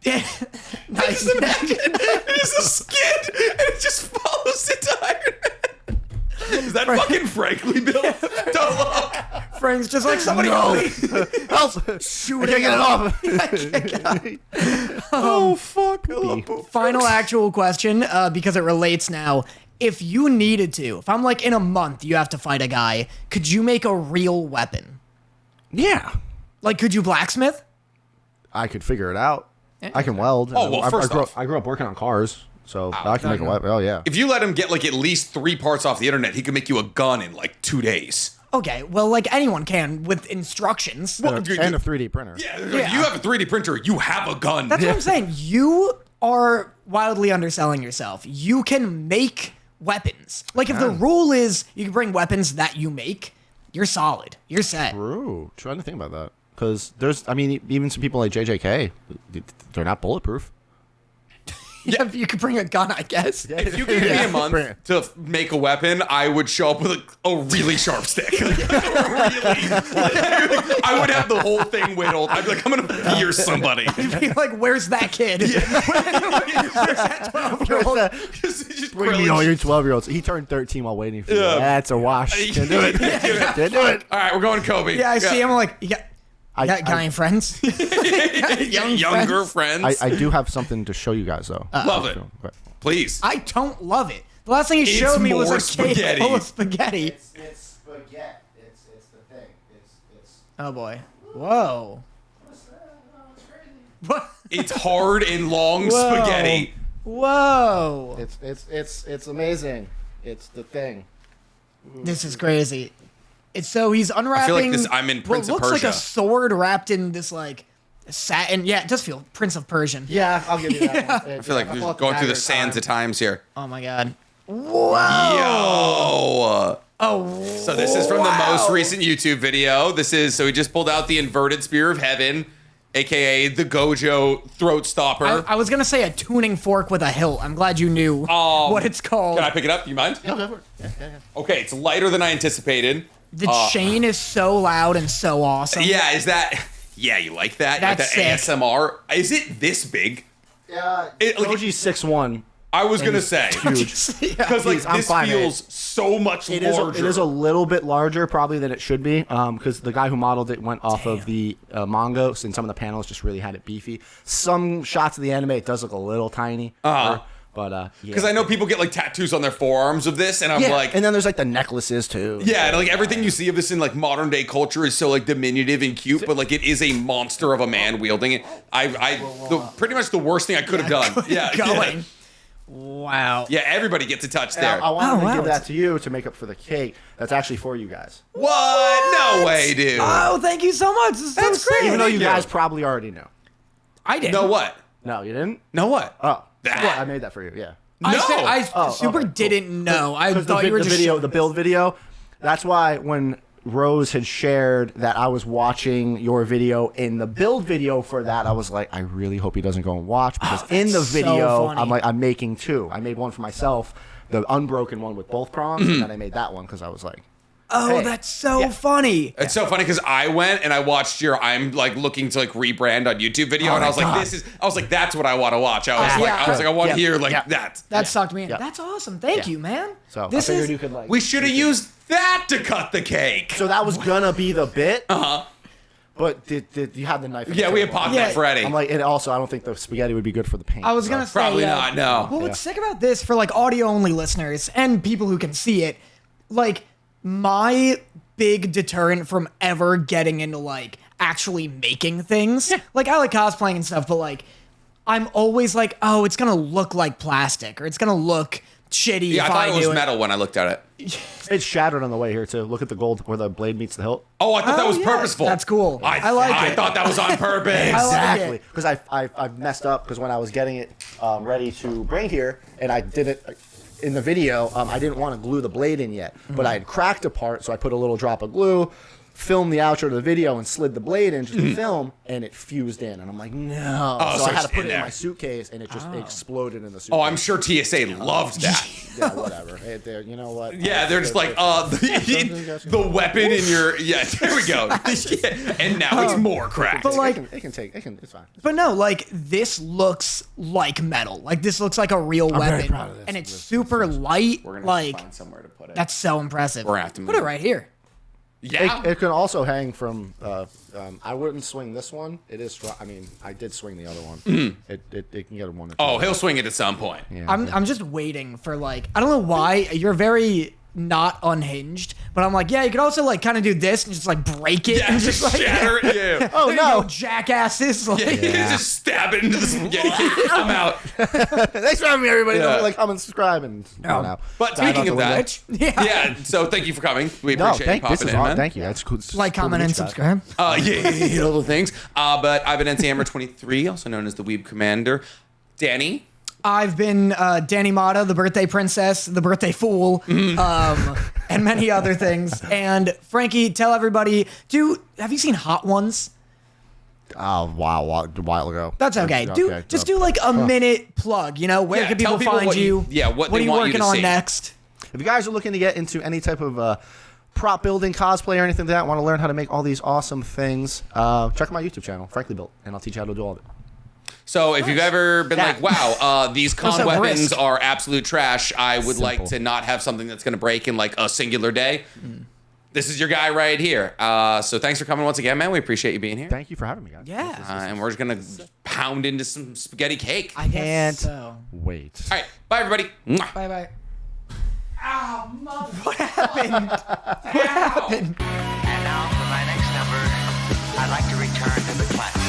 Nice. It is a skid, and it just follows into Iron Man. Is that fucking Frankly Built? Don't look. Frank's just like, somebody help me. Help! Shoot I can't get it off. Oh, fuck. I love poop. Final actual question, because it relates now. If you needed to, if I'm like in a month, you have to fight a guy, could you make a real weapon? Yeah. Like, could you blacksmith? I could figure it out. I can weld. Oh, well, first off. I grew up working on cars, so I can make a weapon. Oh, yeah. If you let him get like at least 3 parts off the internet, he could make you a gun in like 2 days. Okay, well, like anyone can with instructions. Well, And a 3D printer. Yeah, Yeah. you have a 3D printer, you have a gun. That's what I'm saying. You are wildly underselling yourself. You can make weapons. Like, if the rule is you can bring weapons that you make, you're solid. You're set. True. Trying to think about that. Because even some people like JJK, they're not bulletproof. Yeah, you could bring a gun, I guess. If you gave me a month to make a weapon, I would show up with a really sharp stick. I would have the whole thing whittled. I'd be like, I'm going to pierce somebody. You'd be like, where's that kid? Where's that 12-year-old? Just Bring me all your 12-year-olds. He turned 13 while waiting for you. Yeah. That's a wash. Can't do it. Can't do it. All right, we're going Kobe. Yeah, I see him. I'm like, you got any friends? Younger friends. I do have something to show you guys, though. Love it. Okay. Please. I don't love it. The last thing he showed me was more a cake spaghetti. full of spaghetti. It's spaghetti. It's the thing. It's Oh boy. Whoa. What? It's hard and long Whoa. spaghetti. Whoa. It's amazing. It's the thing. This is crazy. It's so he's unwrapping. I'm in Prince of what looks like Persia. a sword wrapped in this like satin. Yeah, it does feel Prince of Persian. Yeah, I'll give you that one. I feel like we're going through the sands of times here. Oh my god. Yo. Oh. So this is from the most recent YouTube video. So he just pulled out the inverted spear of heaven, aka the Gojo throat stopper. I was gonna say a tuning fork with a hilt. I'm glad you knew what it's called. Can I pick it up? You mind? Yeah, go for it. Yeah. Okay, it's lighter than I anticipated. The chain is so loud and so awesome. Yeah, is that? Yeah, you like that? You like That's that sick. ASMR? Is it this big? Yeah, Like- Goji's 6'1". I was gonna say Huge. because like Please, I'm this 5'8". feels so much It is larger. a little bit larger probably than it should be, because the guy who modeled it went off of the manga, and some of the panels just really had it beefy. Some shots of the anime, it does look a little tiny. But Because I know people get like tattoos on their forearms of this, and I'm like, and then there's like the necklaces too. yeah, and like everything you see of this in like modern day culture is so like diminutive and cute, but like it is a monster of a man wielding it. Pretty much the worst thing I could have done. Yeah, Going. yeah, Wow. yeah. Everybody gets a touch there. I wanted to wow. give that to you to make up for the cake. That's actually for you guys. What? No way, dude. Oh, thank you so much. This is That's so sweet. great. Even though you Thank you. guys probably already know. I did. No what? No, you didn't? No what? Oh. That. Well, I made that for you, yeah. I No. said I super okay, cool. didn't know. I Because thought you were the just video, showing the this. build video. That's why when Rose had shared that I was watching your video in the build video for that, I was like, I really hope he doesn't go and watch, because in the that's so video, funny. I'm making two. I made one for myself, the unbroken one with both prongs, and then I made that one because I was like, Oh, that's so funny. It's so funny because I went and I watched your I'm like looking to like rebrand on YouTube video, and I was like, that's what I want to watch. I was like, I want to hear like that. That sucked me in. That's awesome. Thank you, man. So this I figured is you could like. We should have used that to cut the cake. So that was gonna be the bit. But did you have the knife? Yeah, we had popped that Freddy. I'm like, and also I don't think the spaghetti would be good for the paint. I was gonna say Probably not. No. Well, what's sick about this for like audio only listeners and people who can see it, like my big deterrent from ever getting into like actually making things. Like I like cosplaying and stuff, but like I'm always like, oh, it's gonna look like plastic or it's gonna look shitty. Yeah, if I thought it was do metal when I looked at it. It's shattered on the way here too. Look at the gold where the blade meets the hilt. Oh, I thought that was yeah. purposeful. That's cool. I like it. I thought that was on purpose. Exactly, because I messed up because when I was getting it ready to bring here and I did it in the video, I didn't want to glue the blade in yet, but I had cracked a part, so I put a little drop of glue, filmed the outro to the video, and slid the blade into the film, and it fused in, and I'm like, no. So I had to put it in my suitcase, and it just exploded in the suitcase. Oh, I'm sure TSA loved that. Yeah, whatever. You know what? Yeah, they're just like, the weapon in your, there we go. And now it's more cracked. But like, it's fine. but no, like this looks like metal. Like this looks like a real very weapon, proud of this. and it's super light. We're gonna like find somewhere to put it. that's so impressive. We're gonna have to put move. it right here. Yeah. It can also hang from. I wouldn't swing this one. It is. I mean, I did swing the other one. It can get a one. Or two. Oh, he'll swing it at some point. Yeah. I'm just waiting for like I don't know why you're very not unhinged, but I'm like you could also like kind of do this and just like break it and just like shatter it. Yeah. oh no, jackasses! Like, You can just stab it into the spaghetti cake. I'm out. Thanks for having me, everybody. Yeah. Don't like, comment, subscribe, and now. But Dive speaking out of the that, window. yeah. So thank you for coming. We No, appreciate you popping in, man. Thank you. That's cool. It's like, cool to comment, meet and you guys. subscribe. All the things. But I've been NCHammer23, also known as the Weeb Commander. Danny. I've been Danny Motta, the birthday princess, the birthday fool, and many other things. And Frankie, tell everybody, have you seen Hot Ones? Oh, wow. A while ago. That's okay. Do like a minute plug, where Yeah, can tell people find what you? what are they you want you working to on see. next? If you guys are looking to get into any type of prop building, cosplay, or anything like that, want to learn how to make all these awesome things, check out my YouTube channel, FranklyBuilt, and I'll teach you how to do all of it. So if you've ever been like, wow, these con so weapons brisk. are absolute trash, I would like to not have something that's going to break in like a singular day. This is your guy right here. So thanks for coming once again, man. We appreciate you being here. Thank you for having me, guys. Yeah. And we're just going to pound into some spaghetti cake. I guess Can't so. wait. All right. Bye, everybody. Mwah. Bye-bye. Ow, mother. What happened? What happened? And now for my next number, I'd like to return to the classics.